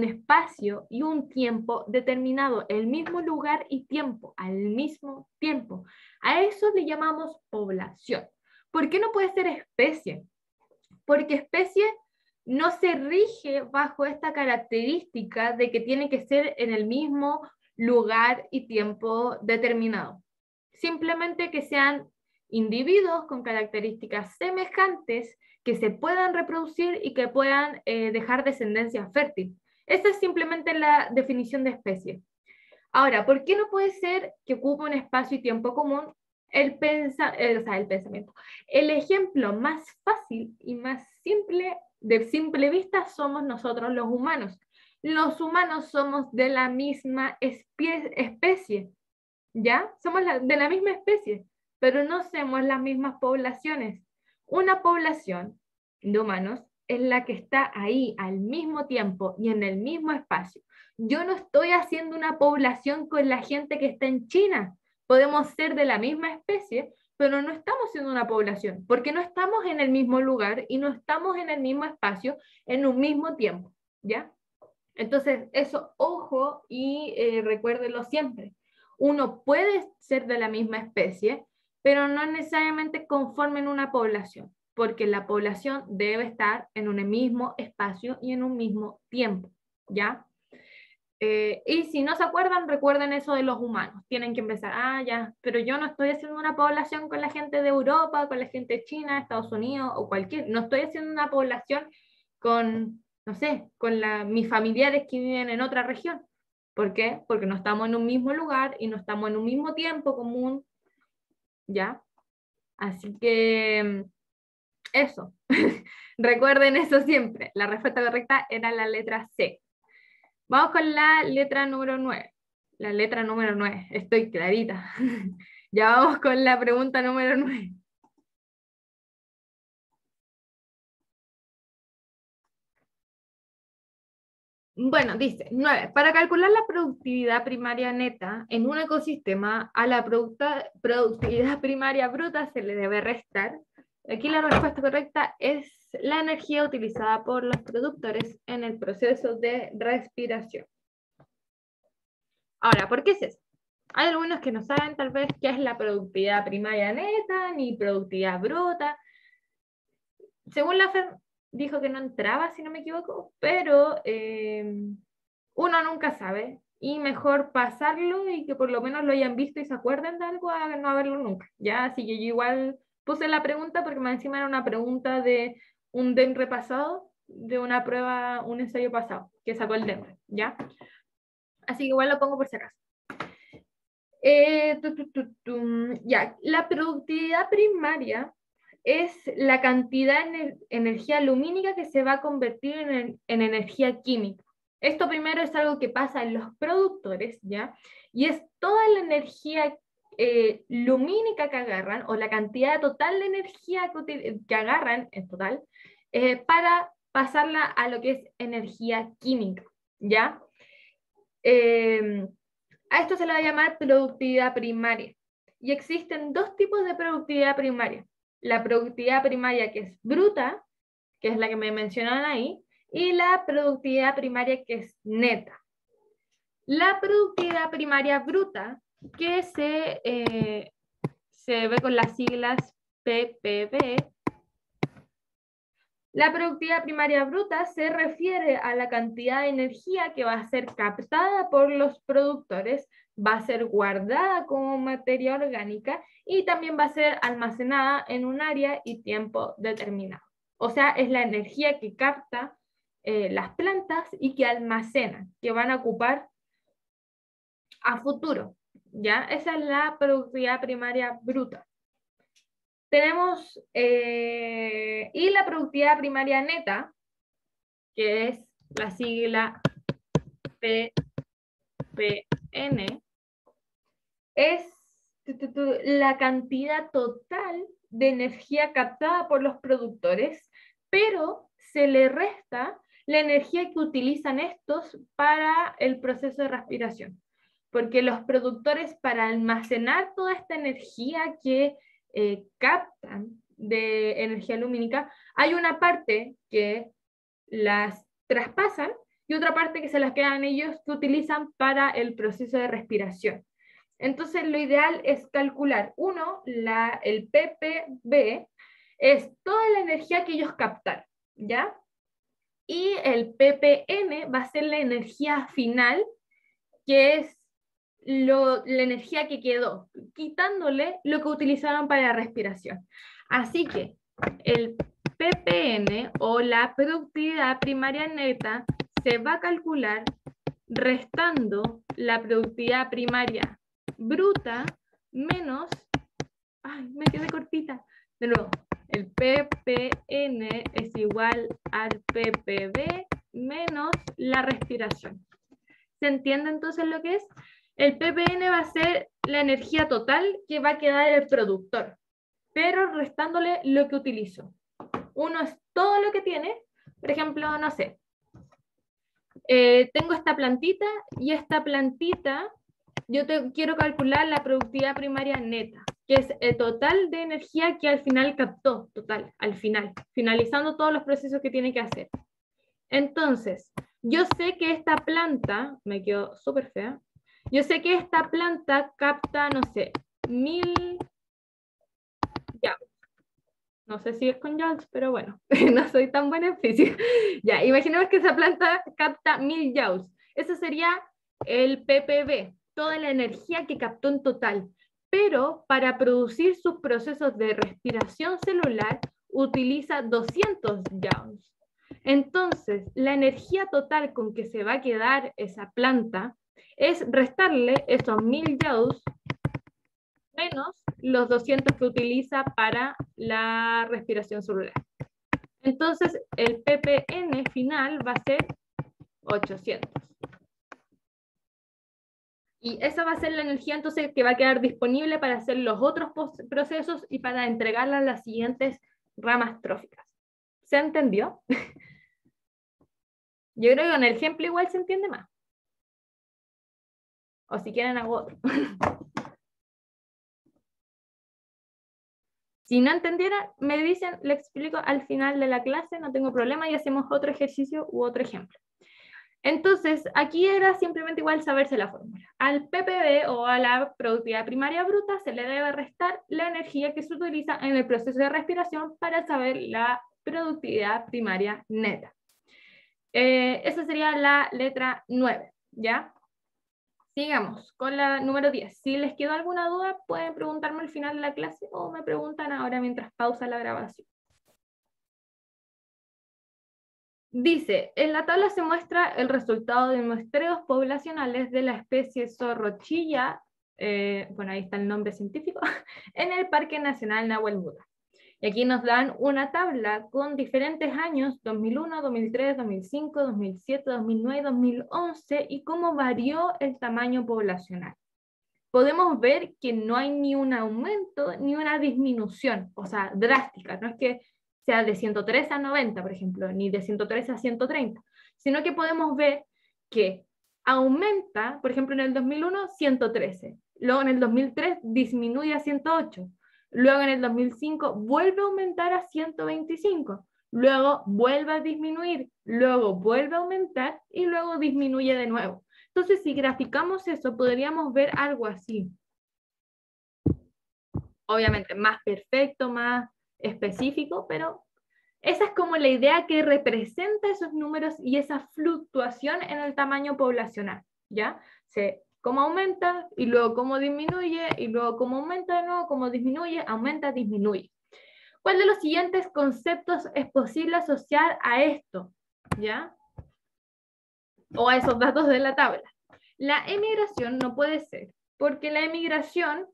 espacio y un tiempo determinado, el mismo lugar y tiempo, al mismo tiempo. A eso le llamamos población. ¿Por qué no puede ser especie? Porque especie no se rige bajo esta característica de que tiene que ser en el mismo lugar y tiempo determinado. Simplemente que sean individuos con características semejantes que se puedan reproducir y que puedan dejar descendencia fértil. Esa es simplemente la definición de especie. Ahora, ¿por qué no puede ser que ocupe un espacio y tiempo común? El pensamiento. El ejemplo más fácil y más simple, de simple vista, somos nosotros los humanos. Los humanos somos de la misma especie, ¿ya? Somos de la misma especie, pero no somos las mismas poblaciones. Una población de humanos es la que está ahí al mismo tiempo y en el mismo espacio. Yo no estoy haciendo una población con la gente que está en China. Podemos ser de la misma especie, pero no estamos siendo una población, porque no estamos en el mismo lugar y no estamos en el mismo espacio en un mismo tiempo, ¿ya? Entonces, eso, ojo y recuérdenlo siempre. Uno puede ser de la misma especie, pero no necesariamente conformen una población, porque la población debe estar en un mismo espacio y en un mismo tiempo, ¿ya? Y si no se acuerdan, recuerden eso de los humanos. Tienen que empezar, ya, pero yo no estoy haciendo una población con la gente de Europa, con la gente de China, Estados Unidos o cualquier, no estoy haciendo una población con, no sé, con mis familiares que viven en otra región. ¿Por qué? Porque no estamos en un mismo lugar y no estamos en un mismo tiempo común, ¿ya? Así que eso. Recuerden eso siempre. La respuesta correcta era la letra C. Vamos con la letra número 9. La letra número 9, estoy clarita. Ya vamos con la pregunta número 9. Bueno, dice 9. Para calcular la productividad primaria neta en un ecosistema, a la productividad primaria bruta se le debe restar. Aquí la respuesta correcta es la energía utilizada por los productores en el proceso de respiración. Ahora, ¿por qué es eso? Hay algunos que no saben tal vez qué es la productividad primaria neta, ni productividad bruta. Según la FED, dijo que no entraba, si no me equivoco, pero uno nunca sabe, y mejor pasarlo y que por lo menos lo hayan visto y se acuerden de algo a no haberlo nunca, ¿ya? Así que yo igual puse la pregunta porque más encima era una pregunta de un DEM repasado, de una prueba, un ensayo pasado, que sacó el DEM, ¿ya? Así que igual lo pongo por si acaso. Ya, la productividad primaria es la cantidad de energía lumínica que se va a convertir en energía química. Esto primero es algo que pasa en los productores, ¿ya? Y es toda la energía lumínica que agarran, o la cantidad total de energía que agarran en total, para pasarla a lo que es energía química, ¿ya? A esto se le va a llamar productividad primaria. Y existen dos tipos de productividad primaria. La productividad primaria que es bruta, que es la que me mencionaron ahí, y la productividad primaria que es neta. La productividad primaria bruta, que se ve con las siglas PPB. La productividad primaria bruta se refiere a la cantidad de energía que va a ser captada por los productores, va a ser guardada como materia orgánica y también va a ser almacenada en un área y tiempo determinado. O sea, es la energía que capta las plantas y que almacenan, que van a ocupar a futuro, ¿ya? Esa es la productividad primaria bruta. Tenemos, y la productividad primaria neta, que es la sigla PPN, es la cantidad total de energía captada por los productores, pero se le resta la energía que utilizan estos para el proceso de respiración. Porque los productores, para almacenar toda esta energía que captan de energía lumínica, hay una parte que las traspasan y otra parte que se las quedan ellos que utilizan para el proceso de respiración. Entonces lo ideal es calcular, el ppb es toda la energía que ellos captaron, ¿ya? Y el ppm va a ser la energía final, que es la energía que quedó, quitándole lo que utilizaron para la respiración. Así que el ppn o la productividad primaria neta se va a calcular restando la productividad primaria bruta menos, ay, me quedé cortita, de nuevo, el ppn es igual al ppb menos la respiración. ¿Se entiende entonces lo que es? El ppn va a ser la energía total que va a quedar el productor, pero restándole lo que utilizo. Uno es todo lo que tiene, por ejemplo, no sé, tengo esta plantita y esta plantita, yo quiero calcular la productividad primaria neta, que es el total de energía que al final captó, total, al final, finalizando todos los procesos que tiene que hacer. Entonces, yo sé que esta planta, me quedó súper fea, yo sé que esta planta capta, no sé, 1000 joules. No sé si es con joules, pero bueno, no soy tan buena en física. Ya, imaginemos que esa planta capta 1000 joules. Eso sería el ppb, toda la energía que captó en total. Pero para producir sus procesos de respiración celular, utiliza 200 joules. Entonces, la energía total con que se va a quedar esa planta es restarle esos 1000 joules menos los 200 que utiliza para la respiración celular. Entonces, el ppn final va a ser 800. Y esa va a ser la energía entonces que va a quedar disponible para hacer los otros procesos y para entregarla a las siguientes ramas tróficas. ¿Se entendió? Yo creo que con el ejemplo igual se entiende más. O si quieren hago otro. Si no entendiera, me dicen, le explico al final de la clase, no tengo problema, y hacemos otro ejercicio u otro ejemplo. Entonces, aquí era simplemente igual saberse la fórmula. Al ppb o a la productividad primaria bruta se le debe restar la energía que se utiliza en el proceso de respiración para saber la productividad primaria neta. Esa sería la letra 9, ¿ya? Sigamos con la número 10. Si les quedó alguna duda, pueden preguntarme al final de la clase o me preguntan ahora mientras pausa la grabación. Dice, en la tabla se muestra el resultado de muestreos poblacionales de la especie zorrochilla, bueno, ahí está el nombre científico, en el Parque Nacional Nahuel Buda. Y aquí nos dan una tabla con diferentes años, 2001, 2003, 2005, 2007, 2009, 2011, y cómo varió el tamaño poblacional. Podemos ver que no hay ni un aumento ni una disminución, o sea, drástica. No es que sea de 103 a 90, por ejemplo, ni de 103 a 130, sino que podemos ver que aumenta, por ejemplo, en el 2001, 113, luego en el 2003 disminuye a 108, luego en el 2005 vuelve a aumentar a 125, luego vuelve a disminuir, luego vuelve a aumentar y luego disminuye de nuevo. Entonces, si graficamos eso, podríamos ver algo así. Obviamente, más perfecto, más específico, pero esa es como la idea que representa esos números y esa fluctuación en el tamaño poblacional, ¿ya? Cómo aumenta, y luego cómo disminuye, y luego cómo aumenta de nuevo, cómo disminuye, aumenta, disminuye. ¿Cuál de los siguientes conceptos es posible asociar a esto, ¿ya? O a esos datos de la tabla? La emigración no puede ser, porque la emigración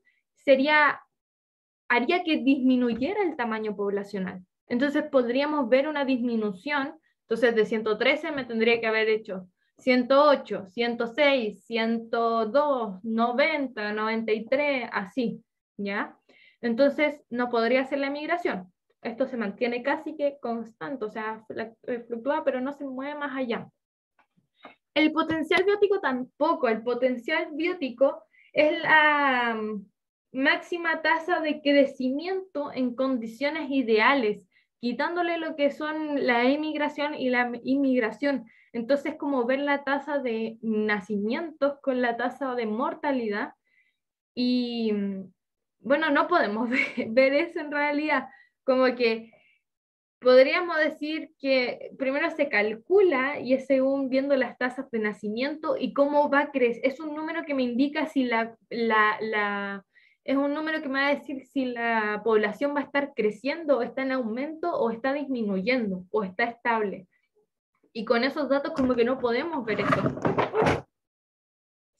haría que disminuyera el tamaño poblacional. Entonces podríamos ver una disminución, entonces de 113 me tendría que haber hecho 108, 106, 102, 90, 93, así, ¿ya? Entonces no podría ser la emigración. Esto se mantiene casi que constante, o sea, fluctúa, pero no se mueve más allá. El potencial biótico tampoco. El potencial biótico es la máxima tasa de crecimiento en condiciones ideales, quitándole lo que son la emigración y la inmigración. Entonces, como ver la tasa de nacimientos con la tasa de mortalidad. Y bueno, no podemos ver eso en realidad. Como que podríamos decir que primero se calcula y es según viendo las tasas de nacimiento y cómo va a crecer. Es un número que me indica si es un número que me va a decir si la población va a estar creciendo, o está en aumento, o está disminuyendo, o está estable. Y con esos datos como que no podemos ver eso.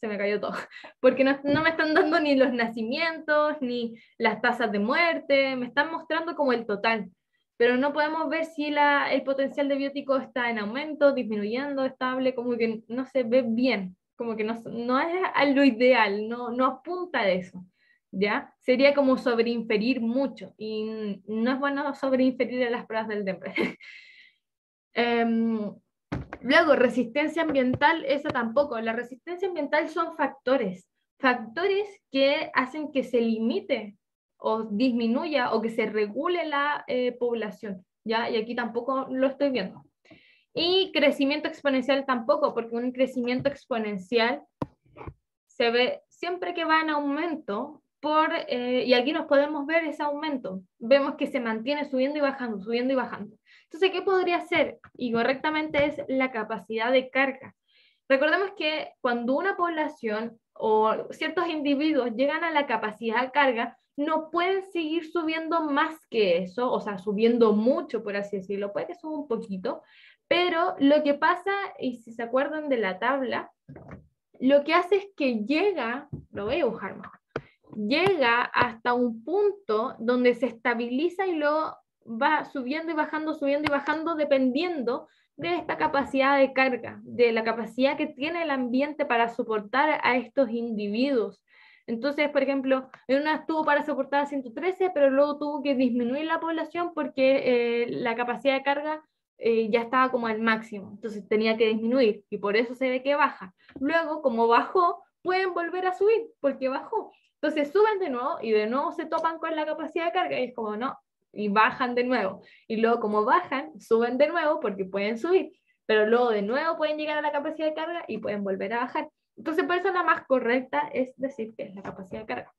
se me cayó todo, porque no me están dando ni los nacimientos, ni las tasas de muerte, me están mostrando como el total, pero no podemos ver si el potencial de biótico está en aumento, disminuyendo, estable, como que no se ve bien, como que no es a lo ideal, no apunta a eso, ¿ya? Sería como sobreinferir mucho, y no es bueno sobreinferir en las pruebas del DEMPRE. Luego, resistencia ambiental, eso tampoco. La resistencia ambiental son factores que hacen que se limite o disminuya o que se regule la población, ¿ya? Y aquí tampoco lo estoy viendo. Y crecimiento exponencial tampoco, porque un crecimiento exponencial se ve siempre que va en aumento, y aquí nos podemos ver ese aumento. Vemos que se mantiene subiendo y bajando, subiendo y bajando. Entonces, ¿qué podría ser? Y correctamente es la capacidad de carga. Recordemos que cuando una población o ciertos individuos llegan a la capacidad de carga, no pueden seguir subiendo más que eso, o sea, subiendo mucho, por así decirlo. Puede que suba un poquito, pero lo que pasa, y si se acuerdan de la tabla, lo que hace es que lo voy a dibujar mejor, llega hasta un punto donde se estabiliza y luego va subiendo y bajando dependiendo de esta capacidad de carga, de la capacidad que tiene el ambiente para soportar a estos individuos. Entonces, por ejemplo, en una estuvo para soportar a 113, pero luego tuvo que disminuir la población porque la capacidad de carga ya estaba como al máximo, entonces tenía que disminuir y por eso se ve que baja. Luego, como bajó, pueden volver a subir porque bajó. Entonces suben de nuevo y de nuevo se topan con la capacidad de carga y es como no, y bajan de nuevo. Y luego como bajan, suben de nuevo porque pueden subir, pero luego de nuevo pueden llegar a la capacidad de carga y pueden volver a bajar. Entonces por eso la más correcta es decir que es la capacidad de carga.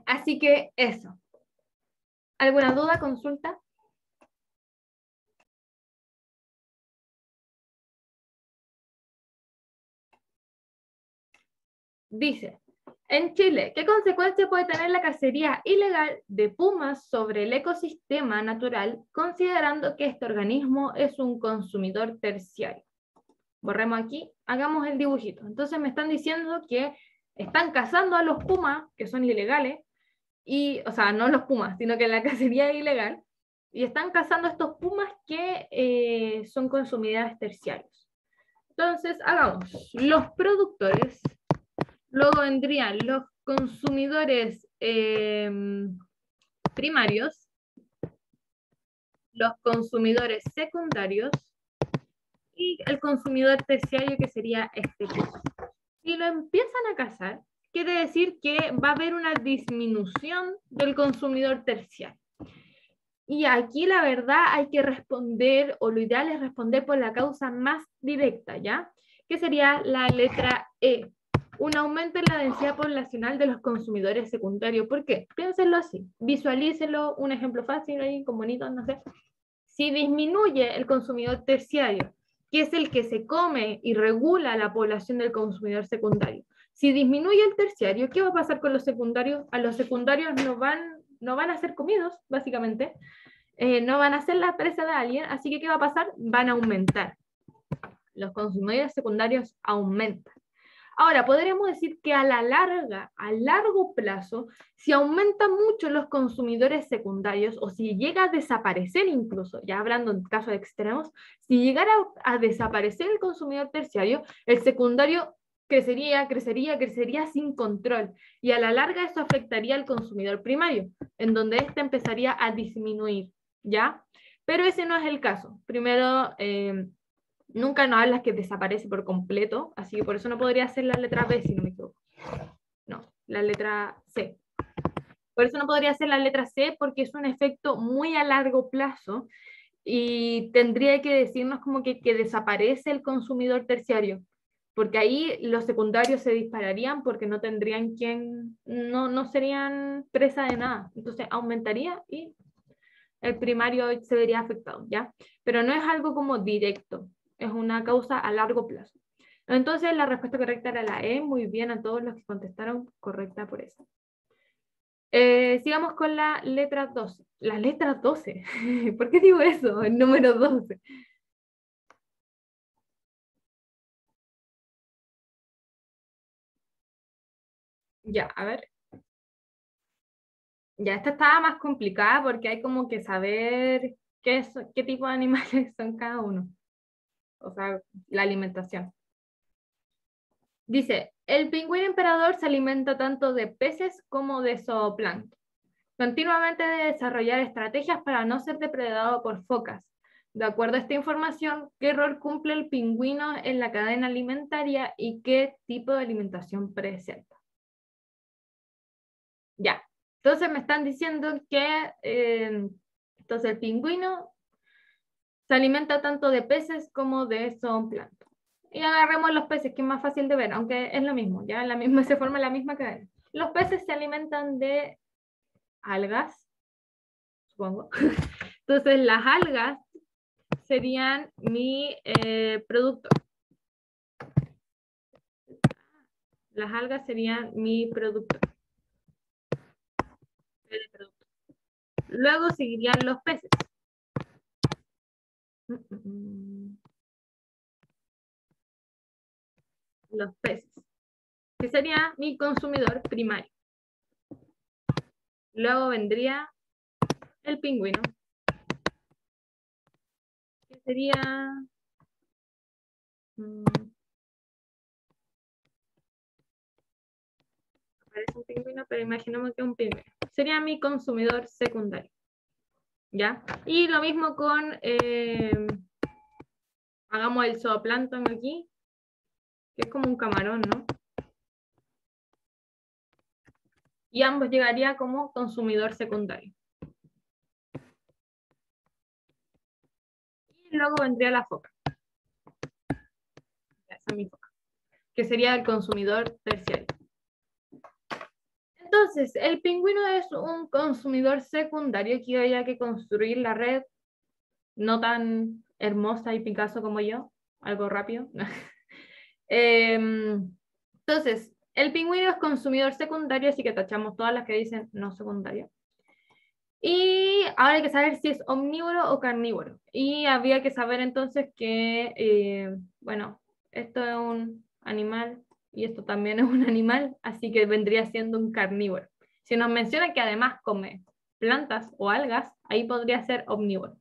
Así que eso. ¿Alguna duda, consulta? Dice, en Chile, ¿qué consecuencia puede tener la cacería ilegal de pumas sobre el ecosistema natural, considerando que este organismo es un consumidor terciario? Borremos aquí, hagamos el dibujito. Entonces me están diciendo que están cazando a los pumas, que son ilegales, o sea, no los pumas, sino que la cacería es ilegal, y están cazando a estos pumas que son consumidores terciarios. Entonces, hagamos, los productores. Luego vendrían los consumidores primarios, los consumidores secundarios y el consumidor terciario, que sería este tipo. Si lo empiezan a cazar, quiere decir que va a haber una disminución del consumidor terciario. Y aquí la verdad hay que responder, o lo ideal es responder por la causa más directa, ¿ya? Que sería la letra E. Un aumento en la densidad poblacional de los consumidores secundarios. ¿Por qué? Piénsenlo así, visualícenlo, un ejemplo fácil ahí, con bonitos, no sé. Si disminuye el consumidor terciario, que es el que se come y regula la población del consumidor secundario, si disminuye el terciario, ¿qué va a pasar con los secundarios? A los secundarios no van a ser comidos, básicamente, no van a ser la presa de alguien, así que ¿qué va a pasar? Van a aumentar. Los consumidores secundarios aumentan. Ahora, podríamos decir que a largo plazo, si aumentan mucho los consumidores secundarios o si llega a desaparecer incluso, ya hablando en casos extremos, si llegara a desaparecer el consumidor terciario, el secundario crecería sin control y a la larga eso afectaría al consumidor primario, en donde éste empezaría a disminuir, ¿ya? Pero ese no es el caso. Primero, nunca nos hablas que desaparece por completo, así que por eso no podría ser la letra B, si no me equivoco. No, la letra C. Por eso no podría ser la letra C, porque es un efecto muy a largo plazo y tendría que decirnos como que desaparece el consumidor terciario, porque ahí los secundarios se dispararían porque no tendrían no serían presa de nada. Entonces aumentaría y el primario se vería afectado, ¿ya? Pero no es algo como directo, es una causa a largo plazo. Entonces la respuesta correcta era la E. Muy bien a todos los que contestaron, correcta por eso. Sigamos con la letra 12. La letra 12. ¿Por qué digo eso? El número 12. Ya, a ver. Ya, esta estaba más complicada porque hay como que saber qué tipo de animales son cada uno. O sea, la alimentación. Dice, el pingüino emperador se alimenta tanto de peces como de zooplancton. Continuamente debe desarrollar estrategias para no ser depredado por focas. De acuerdo a esta información, ¿qué rol cumple el pingüino en la cadena alimentaria y qué tipo de alimentación presenta? Ya, entonces me están diciendo que entonces el pingüino se alimenta tanto de peces como de zooplancton. Y agarremos los peces, que es más fácil de ver, aunque es lo mismo, ya la misma, se forma la misma cadena. Los peces se alimentan de algas, supongo. Entonces las algas serían mi producto. Las algas serían mi producto. Luego seguirían los peces. Los peces, que sería mi consumidor primario. Luego vendría el pingüino, que sería parece un pingüino, pero imaginemos que es un pingüino. Sería mi consumidor secundario. ¿Ya? Y lo mismo con, hagamos el zooplancton aquí, que es como un camarón, ¿no? Y ambos llegaría como consumidor secundario. Y luego vendría la foca. Esa es mi foca, que sería el consumidor terciario. Entonces, el pingüino es un consumidor secundario que había que construir la red no tan hermosa y Picasso como yo, algo rápido. Entonces, el pingüino es consumidor secundario, así que tachamos todas las que dicen no secundario. Y ahora hay que saber si es omnívoro o carnívoro. Y había que saber entonces que, bueno, esto es un animal y esto también es un animal, así que vendría siendo un carnívoro. Si nos menciona que además come plantas o algas, ahí podría ser omnívoro.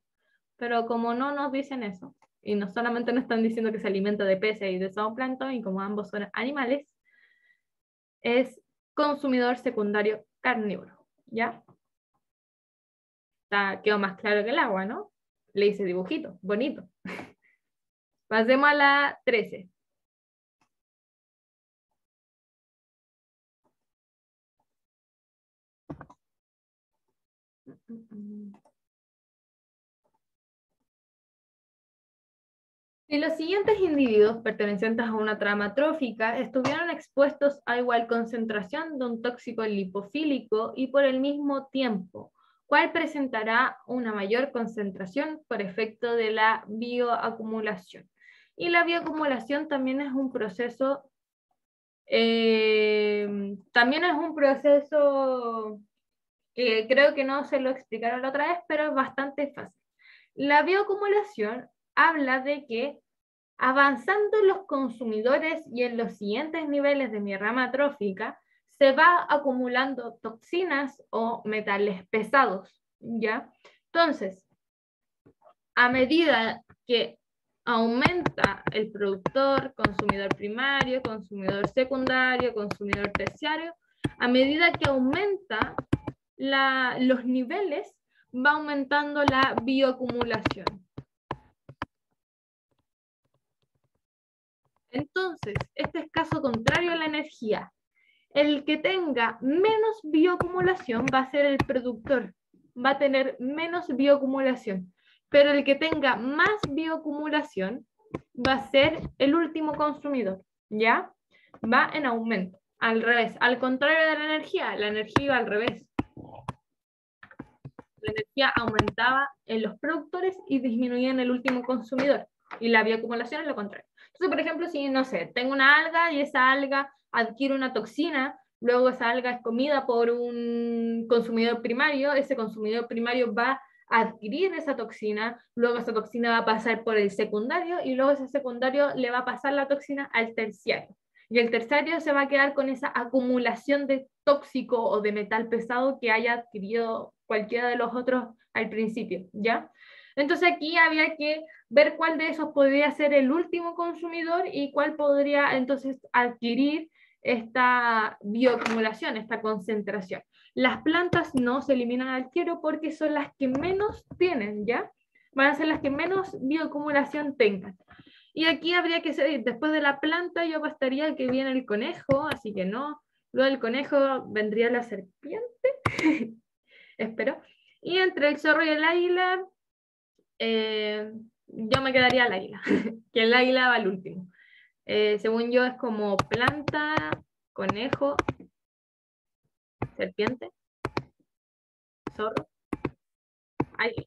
Pero como no nos dicen eso, y no solamente nos están diciendo que se alimenta de peces y de zooplancton, y como ambos son animales, es consumidor secundario carnívoro, ¿ya? Quedó más claro que el agua, ¿no? Le hice dibujito, bonito. Pasemos a la 13. Si los siguientes individuos pertenecientes a una trama trófica estuvieron expuestos a igual concentración de un tóxico lipofílico y por el mismo tiempo, ¿cuál presentará una mayor concentración por efecto de la bioacumulación? Y la bioacumulación también es un proceso, que creo que no se lo explicaron la otra vez, pero es bastante fácil. La bioacumulación habla de que avanzando en los consumidores y en los siguientes niveles de mi rama trófica, se va acumulando toxinas o metales pesados, ¿ya? Entonces, a medida que aumenta el productor, consumidor primario, consumidor secundario, consumidor terciario, a medida que aumenta los niveles, va aumentando la bioacumulación. Entonces, este es caso contrario a la energía. El que tenga menos bioacumulación va a ser el productor, va a tener menos bioacumulación, pero el que tenga más bioacumulación va a ser el último consumidor, ¿ya? Va en aumento, al revés, al contrario de la energía iba al revés. La energía aumentaba en los productores y disminuía en el último consumidor, y la bioacumulación es lo contrario. Entonces, por ejemplo, si, no sé, tengo una alga y esa alga adquiere una toxina, luego esa alga es comida por un consumidor primario, ese consumidor primario va a adquirir esa toxina, luego esa toxina va a pasar por el secundario y luego ese secundario le va a pasar la toxina al terciario. Y el terciario se va a quedar con esa acumulación de tóxico o de metal pesado que haya adquirido cualquiera de los otros al principio, ¿ya? Entonces aquí había que ver cuál de esos podría ser el último consumidor y cuál podría entonces adquirir esta bioacumulación, esta concentración. Las plantas no se eliminan al tiro porque son las que menos tienen, ¿ya? Van a ser las que menos bioacumulación tengan. Y aquí habría que seguir, después de la planta yo apostaría que viene el conejo, así que no. Luego del conejo vendría la serpiente, espero. Y entre el zorro y el águila, yo me quedaría al águila, que el águila va al último. Según yo es como planta, conejo, serpiente, zorro, águila.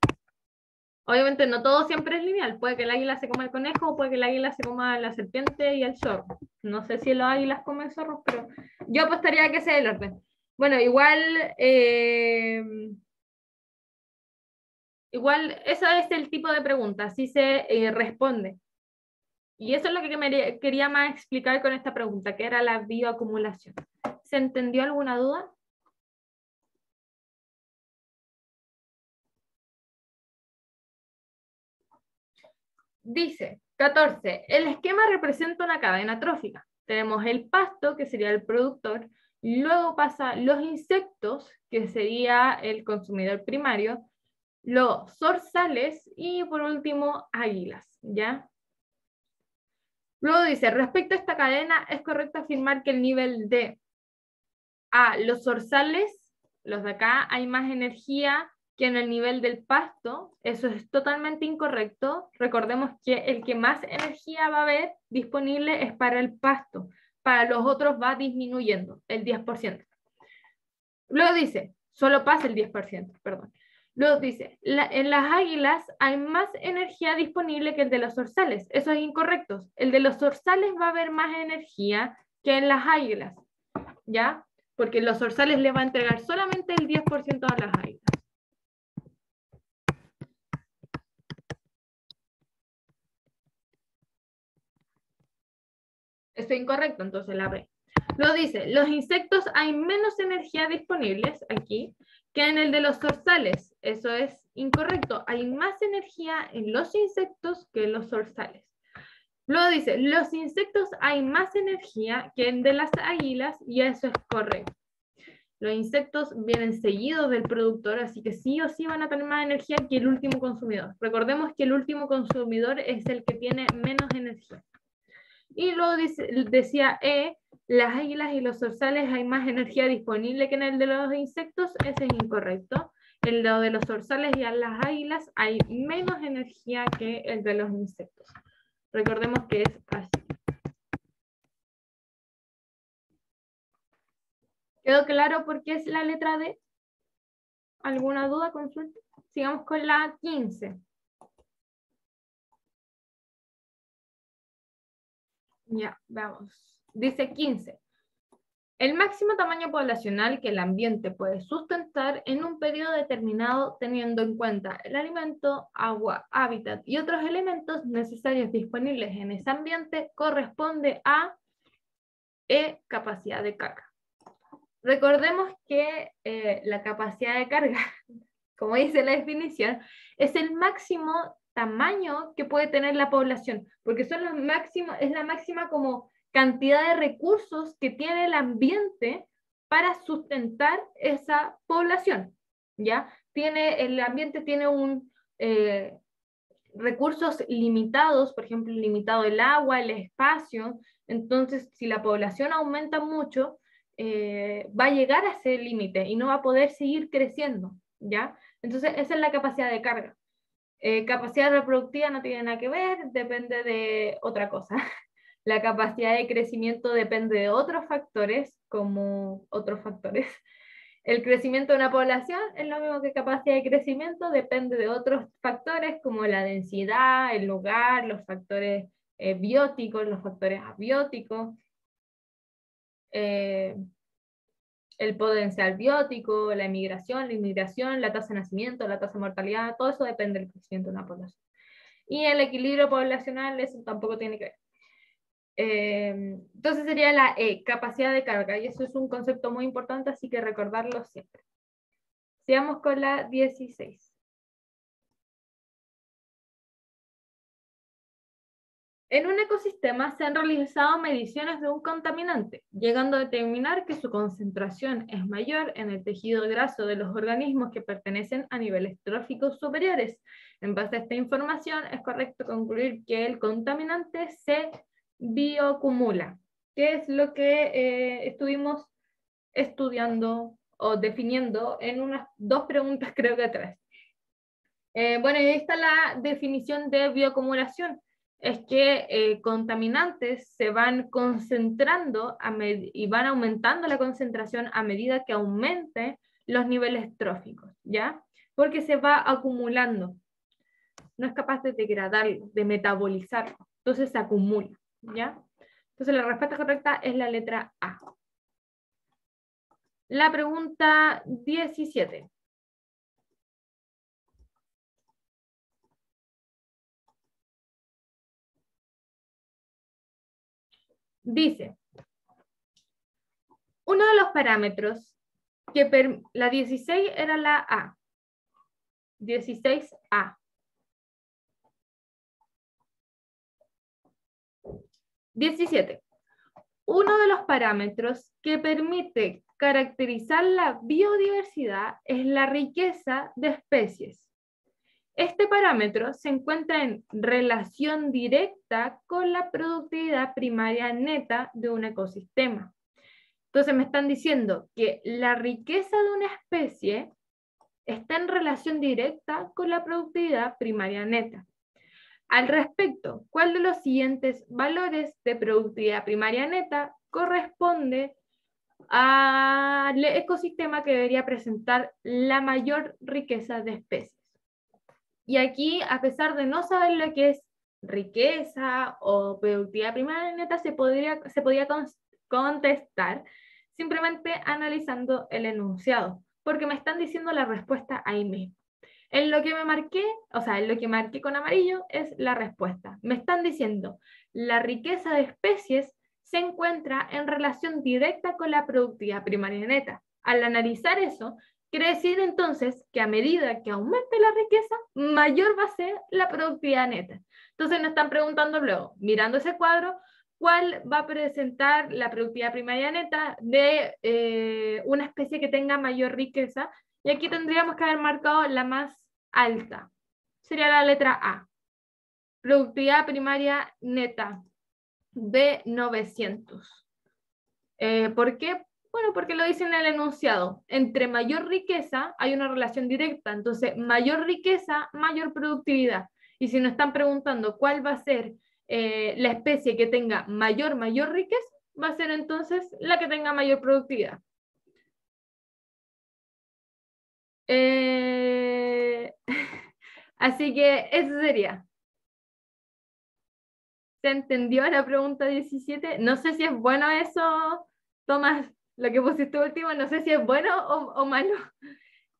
Obviamente no todo siempre es lineal, puede que el águila se coma el conejo, puede que el águila se coma la serpiente y el zorro. No sé si los águilas comen zorros, pero yo apostaría a que sea el orden. Bueno, igual ese es el tipo de pregunta, así se responde. Y eso es lo que quería más explicar con esta pregunta, que era la bioacumulación. ¿Se entendió alguna duda? Dice, 14. El esquema representa una cadena trófica. Tenemos el pasto, que sería el productor, luego pasa los insectos, que sería el consumidor primario, los zorzales y por último águilas, ¿ya? Luego dice, respecto a esta cadena, es correcto afirmar que el nivel de los zorzales, los de acá, hay más energía que en el nivel del pasto. Eso es totalmente incorrecto. Recordemos que el que más energía va a haber disponible es para el pasto. Para los otros va disminuyendo el 10%. Luego dice, solo pasa el 10%, perdón. Luego dice, en las águilas hay más energía disponible que el de los zorzales. Eso es incorrecto. El de los zorzales va a haber más energía que en las águilas, ¿ya? Porque los zorzales le va a entregar solamente el 10% a las águilas. Esto es incorrecto, entonces la B. Lo dice, los insectos hay menos energía disponibles aquí que en el de los zorzales. Eso es incorrecto. Hay más energía en los insectos que en los zorzales. Luego dice, los insectos hay más energía que en de las águilas y eso es correcto. Los insectos vienen seguidos del productor, así que sí o sí van a tener más energía que el último consumidor. Recordemos que el último consumidor es el que tiene menos energía. Y luego decía las águilas y los zorzales hay más energía disponible que en el de los insectos. Ese es incorrecto. En lo de los zorzales y en las águilas hay menos energía que el de los insectos. Recordemos que es así. ¿Quedó claro por qué es la letra D? ¿Alguna duda? Consulta. Sigamos con la 15. Ya, vamos. Dice 15. El máximo tamaño poblacional que el ambiente puede sustentar en un periodo determinado teniendo en cuenta el alimento, agua, hábitat y otros elementos necesarios disponibles en ese ambiente corresponde a capacidad de carga. Recordemos que la capacidad de carga, como dice la definición, es el máximo tamaño que puede tener la población, porque es la máxima como cantidad de recursos que tiene el ambiente para sustentar esa población, ¿ya? El ambiente tiene recursos limitados, por ejemplo, limitado el agua, el espacio, entonces si la población aumenta mucho, va a llegar a ese límite y no va a poder seguir creciendo, ¿ya? Entonces esa es la capacidad de carga. Capacidad reproductiva no tiene nada que ver, depende de otra cosa. La capacidad de crecimiento depende de otros factores, como otros factores. El crecimiento de una población es lo mismo que capacidad de crecimiento, depende de otros factores como la densidad, el lugar, los factores bióticos, los factores abióticos, el potencial biótico, la inmigración, la tasa de nacimiento, la tasa de mortalidad, todo eso depende del crecimiento de una población. Y el equilibrio poblacional, eso tampoco tiene que ver. Entonces sería la E, capacidad de carga, y eso es un concepto muy importante, así que recordarlo siempre. Sigamos con la 16. En un ecosistema se han realizado mediciones de un contaminante, llegando a determinar que su concentración es mayor en el tejido graso de los organismos que pertenecen a niveles tróficos superiores. En base a esta información, es correcto concluir que el contaminante se bioacumula, que es lo que estuvimos estudiando o definiendo en unas 2 preguntas, creo que 3. Bueno, y ahí está la definición de bioacumulación. Es que contaminantes se van concentrando y van aumentando la concentración a medida que aumente los niveles tróficos, ¿ya? Porque se va acumulando. No es capaz de degradarlo, de metabolizarlo. Entonces se acumula, ¿ya? Entonces la respuesta correcta es la letra A. La pregunta 17. Dice, uno de los parámetros que la 16 era la A. 16A. 17. Uno de los parámetros que permite caracterizar la biodiversidad es la riqueza de especies. Este parámetro se encuentra en relación directa con la productividad primaria neta de un ecosistema. Entonces me están diciendo que la riqueza de una especie está en relación directa con la productividad primaria neta. Al respecto, ¿cuál de los siguientes valores de productividad primaria neta corresponde al ecosistema que debería presentar la mayor riqueza de especies? Y aquí, a pesar de no saber lo que es riqueza o productividad primaria neta, se podía contestar simplemente analizando el enunciado, porque me están diciendo la respuesta ahí mismo. En lo que me marqué, o sea, en lo que marqué con amarillo es la respuesta. Me están diciendo, la riqueza de especies se encuentra en relación directa con la productividad primaria neta. Al analizar eso, quiere decir entonces que a medida que aumente la riqueza, mayor va a ser la productividad neta. Entonces nos están preguntando luego, mirando ese cuadro, ¿cuál va a presentar la productividad primaria neta de una especie que tenga mayor riqueza? Y aquí tendríamos que haber marcado la más alta. Sería la letra A. Productividad primaria neta de 900. ¿Por qué? Bueno, porque lo dice en el enunciado. Entre mayor riqueza hay una relación directa. Entonces, mayor riqueza, mayor productividad. Y si nos están preguntando cuál va a ser la especie que tenga mayor riqueza, va a ser entonces la que tenga mayor productividad. Así que eso sería. ¿Se entendió la pregunta 17? No sé si es bueno eso, Tomás, lo que pusiste último, no sé si es bueno o malo,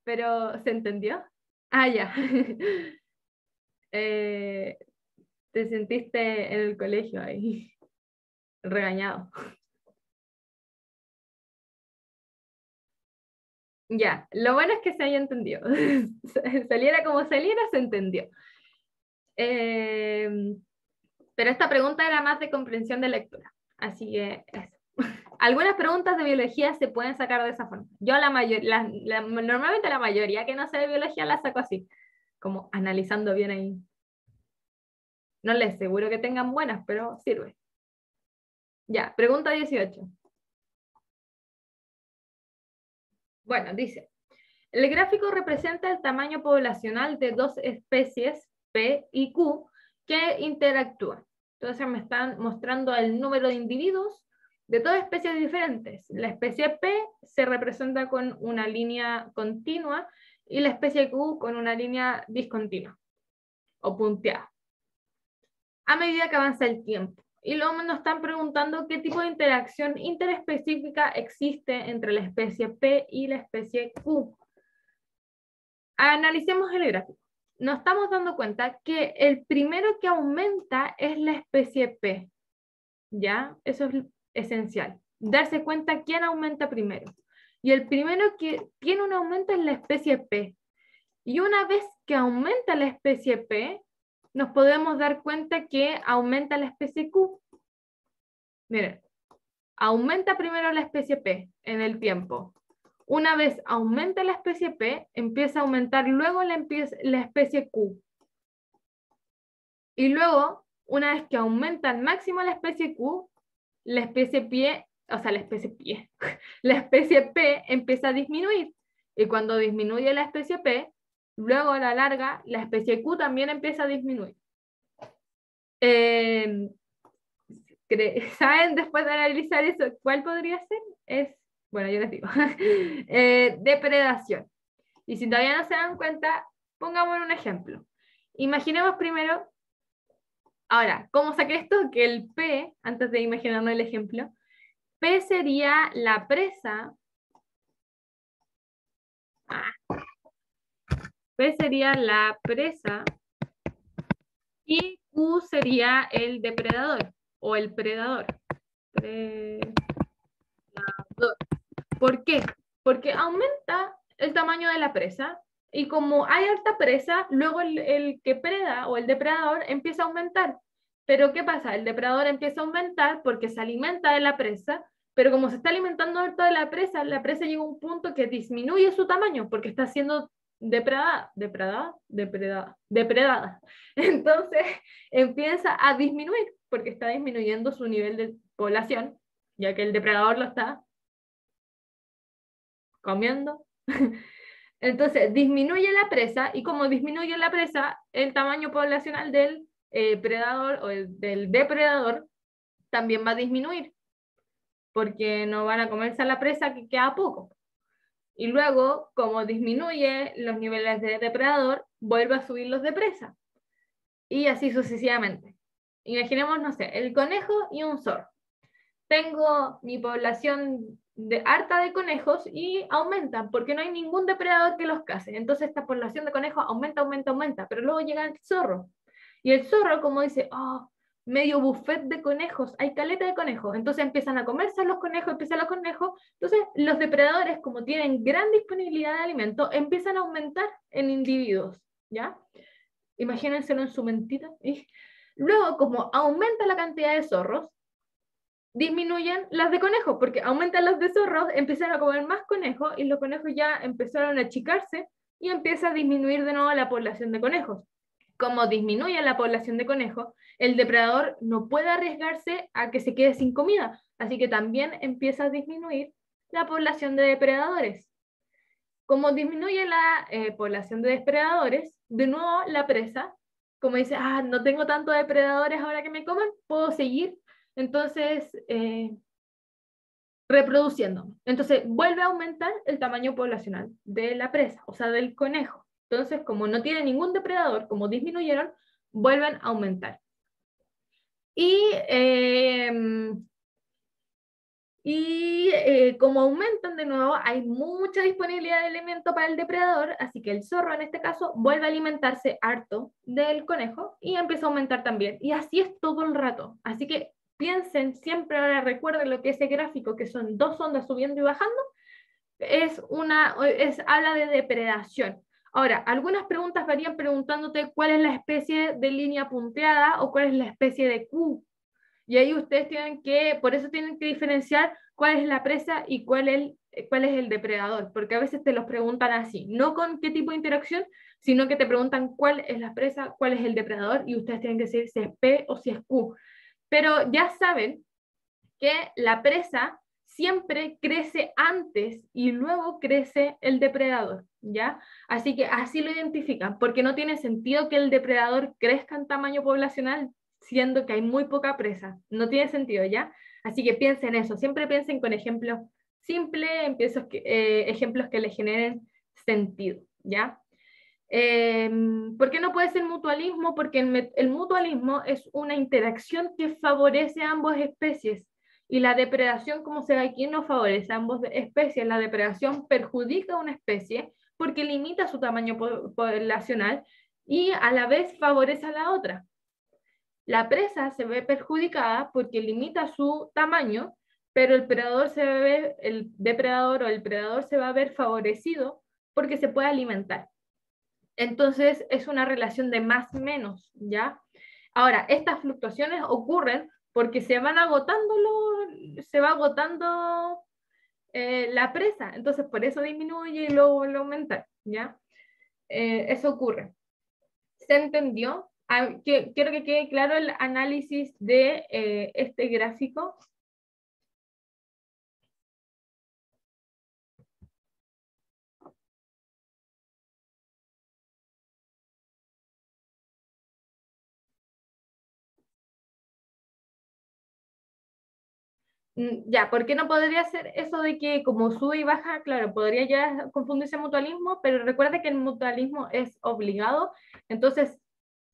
pero ¿se entendió? Ah, ya. Eh, Te sentiste en el colegio ahí, regañado. Ya, lo bueno es que se haya entendido. Saliera como saliera, se entendió. Pero esta pregunta era más de comprensión de lectura. Así que eso. Algunas preguntas de biología se pueden sacar de esa forma. Yo normalmente la mayoría que no sé de biología la saco así, como analizando bien ahí. No les seguro que tengan buenas, pero sirve. Ya, pregunta 18. Bueno, dice, el gráfico representa el tamaño poblacional de dos especies, P y Q, que interactúan. Entonces me están mostrando el número de individuos de dos especies diferentes. La especie P se representa con una línea continua y la especie Q con una línea discontinua o punteada. A medida que avanza el tiempo. Y luego nos están preguntando qué tipo de interacción interespecífica existe entre la especie P y la especie Q. Analicemos el gráfico. Nos estamos dando cuenta que el primero que aumenta es la especie P. ¿ya? Eso es esencial. Darse cuenta quién aumenta primero. Y el primero que tiene un aumento es la especie P. Y una vez que aumenta la especie P, nos podemos dar cuenta que aumenta la especie Q. Miren, aumenta primero la especie P en el tiempo. Una vez aumenta la especie P, empieza a aumentar luego la especie Q. Y luego, una vez que aumenta al máximo la especie Q, la especie P, la especie P empieza a disminuir. Y cuando disminuye la especie P, luego a la larga, la especie Q también empieza a disminuir. ¿Saben después de analizar eso cuál podría ser? Bueno, yo les digo. Depredación. Y si todavía no se dan cuenta, pongamos un ejemplo. Imaginemos primero, ahora, ¿cómo saqué esto? Que el P, antes de imaginarnos el ejemplo, P sería la presa. P sería la presa y Q sería el depredador o el predador. ¿Por qué? Porque aumenta el tamaño de la presa y como hay alta presa, luego el que preda o el depredador empieza a aumentar. Pero ¿qué pasa? El depredador empieza a aumentar porque se alimenta de la presa, pero como se está alimentando harto de la presa llega a un punto que disminuye su tamaño porque está siendo depredada. Entonces empieza a disminuir porque está disminuyendo su nivel de población, ya que el depredador lo está comiendo. Entonces disminuye la presa y como disminuye la presa, el tamaño poblacional del predador o del depredador también va a disminuir porque no van a comerse a la presa que queda poco. Y luego, como disminuye los niveles de depredador, vuelve a subir los de presa. Y así sucesivamente. Imaginemos, no sé, el conejo y un zorro. Tengo mi población harta de conejos y aumentan porque no hay ningún depredador que los case. Entonces esta población de conejos aumenta, pero luego llega el zorro. Y el zorro, como dice, oh, medio buffet de conejos, hay caleta de conejos. Entonces empiezan a comerse a los conejos, Entonces los depredadores, como tienen gran disponibilidad de alimento, empiezan a aumentar en individuos, ¿ya? Imagínenselo en su mentita. Y luego, como aumenta la cantidad de zorros, disminuyen las de conejos, porque aumentan las de zorros, empiezan a comer más conejos y los conejos ya empezaron a achicarse y empieza a disminuir de nuevo la población de conejos. Como disminuye la población de conejos, el depredador no puede arriesgarse a que se quede sin comida, así que también empieza a disminuir la población de depredadores. Como disminuye la población de depredadores, de nuevo la presa, como dice, no tengo tantos depredadores ahora que me coman, puedo seguir entonces reproduciendo. Entonces vuelve a aumentar el tamaño poblacional de la presa, o sea, del conejo. Entonces, como no tiene ningún depredador, como disminuyeron, vuelven a aumentar. Como aumentan de nuevo, hay mucha disponibilidad de alimento para el depredador, así que el zorro en este caso vuelve a alimentarse harto del conejo y empieza a aumentar también. Y así es todo el rato. Así que piensen siempre, ahora recuerden lo que ese gráfico, que son dos ondas subiendo y bajando, habla de depredación. Ahora, algunas preguntas varían preguntándote cuál es la especie de línea punteada o cuál es la especie de Q. Y ahí ustedes por eso tienen que diferenciar cuál es la presa y cuál es el depredador, porque a veces te los preguntan así, no con qué tipo de interacción, sino que te preguntan cuál es la presa, cuál es el depredador, y ustedes tienen que decir si es P o si es Q. Pero ya saben que la presa siempre crece antes y luego crece el depredador, ¿ya? Así que así lo identifican, porque no tiene sentido que el depredador crezca en tamaño poblacional siendo que hay muy poca presa. No tiene sentido, ¿ya? Así que piensen eso, siempre piensen con ejemplos simples, ejemplos que les generen sentido, ¿ya? ¿Por qué no puede ser mutualismo? Porque el mutualismo es una interacción que favorece a ambas especies. Y la depredación, como se ve aquí, no favorece a ambas especies. La depredación perjudica a una especie porque limita su tamaño poblacional y a la vez favorece a la otra. La presa se ve perjudicada porque limita su tamaño, pero el depredador o el predador se va a ver favorecido porque se puede alimentar. Entonces es una relación de más menos, ¿ya? Ahora, estas fluctuaciones ocurren porque se va agotando la presa, entonces por eso disminuye y luego vuelve a aumentar, ¿ya? Eso ocurre. ¿Se entendió? Quiero que quede claro el análisis de este gráfico. Ya, ¿por qué no podría ser eso de que como sube y baja? Claro, podría ya confundirse mutualismo, pero recuerda que el mutualismo es obligado, entonces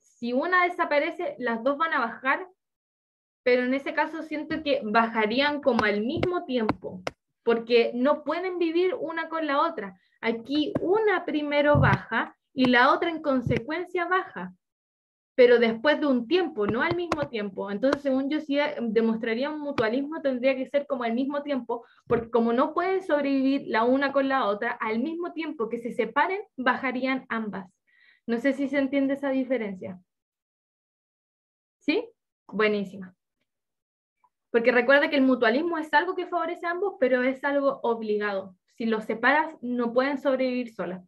si una desaparece, las dos van a bajar, pero en ese caso siento que bajarían como al mismo tiempo, porque no pueden vivir una con la otra. Aquí una primero baja y la otra en consecuencia baja, pero después de un tiempo, no al mismo tiempo. Entonces, según yo, si demostraría un mutualismo, tendría que ser como al mismo tiempo, porque como no pueden sobrevivir la una con la otra, al mismo tiempo que se separen, bajarían ambas. No sé si se entiende esa diferencia. ¿Sí? Buenísima. Porque recuerda que el mutualismo es algo que favorece a ambos, pero es algo obligado. Si los separas, no pueden sobrevivir solas.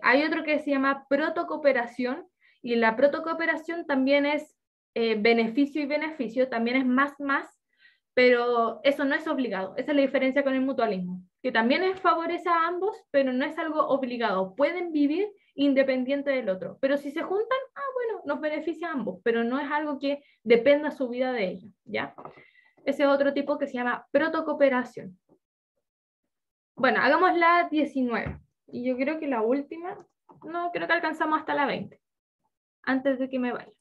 Hay otro que se llama protocooperación, y la protocooperación también es beneficio y beneficio, también es más, pero eso no es obligado. Esa es la diferencia con el mutualismo, que también favorece a ambos, pero no es algo obligado. Pueden vivir independiente del otro, pero si se juntan, bueno, nos beneficia a ambos, pero no es algo que dependa su vida de ellos, ¿ya? Ese es otro tipo que se llama protocooperación. Bueno, hagamos la 19. Y yo creo que la última, no, creo que alcanzamos hasta la 20, antes de que me vaya.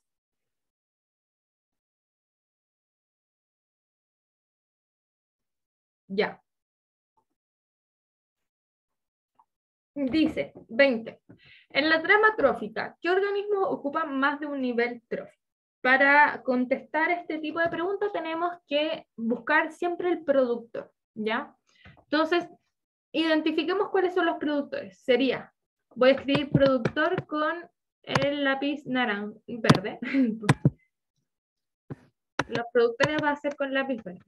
Ya. Dice, 20. En la trama trófica, ¿qué organismos ocupan más de un nivel trófico? Para contestar este tipo de preguntas tenemos que buscar siempre el productor, ¿ya? Entonces, identifiquemos cuáles son los productores. Sería, voy a escribir productor con el lápiz verde. Los productores va a ser con lápiz verde.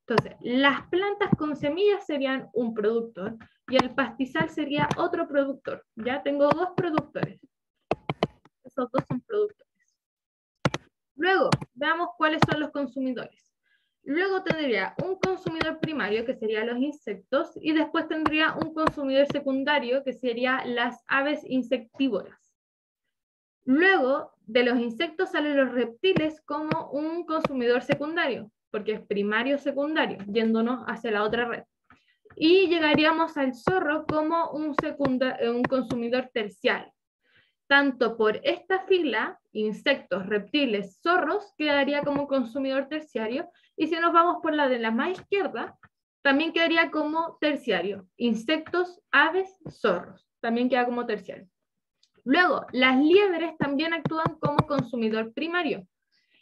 Entonces, las plantas con semillas serían un productor y el pastizal sería otro productor. Ya tengo dos productores. Esos dos son productores. Luego, veamos cuáles son los consumidores. Luego tendría un consumidor primario, que serían los insectos, y después tendría un consumidor secundario, que serían las aves insectívoras. Luego, de los insectos salen los reptiles como un consumidor secundario, porque es primario-secundario, yéndonos hacia la otra red. Y llegaríamos al zorro como un consumidor terciario. Tanto por esta fila, insectos, reptiles, zorros, quedaría como consumidor terciario, y si nos vamos por la de la más izquierda, también quedaría como terciario, insectos, aves, zorros, también queda como terciario. Luego, las liebres también actúan como consumidor primario,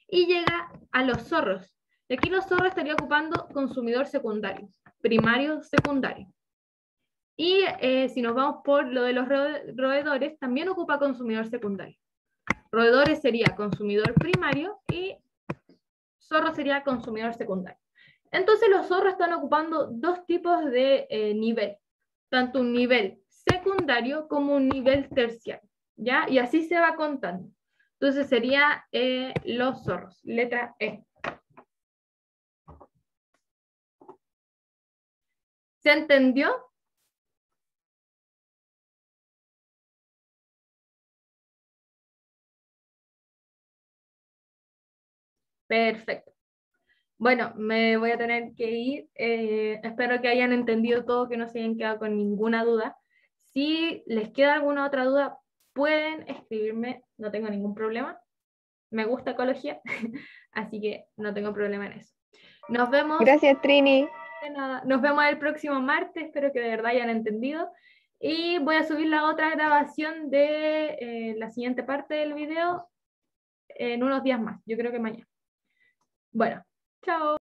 y llega a los zorros. Y aquí los zorros estarían ocupando consumidor secundario, primario, secundario. Y si nos vamos por lo de los roedores, también ocupa consumidor secundario. Roedores sería consumidor primario y zorro sería consumidor secundario. Entonces los zorros están ocupando dos tipos de nivel, tanto un nivel secundario como un nivel terciario, ¿ya? Y así se va contando. Entonces sería los zorros, letra E. ¿Se entendió? Perfecto. Bueno, me voy a tener que ir. Espero que hayan entendido todo, que no se hayan quedado con ninguna duda. Si les queda alguna otra duda, pueden escribirme, no tengo ningún problema. Me gusta ecología, así que no tengo problema en eso. Nos vemos. Gracias, Trini. De nada. Nos vemos el próximo martes, espero que de verdad hayan entendido. Y voy a subir la otra grabación de la siguiente parte del video en unos días más, yo creo que mañana. Bueno, chao.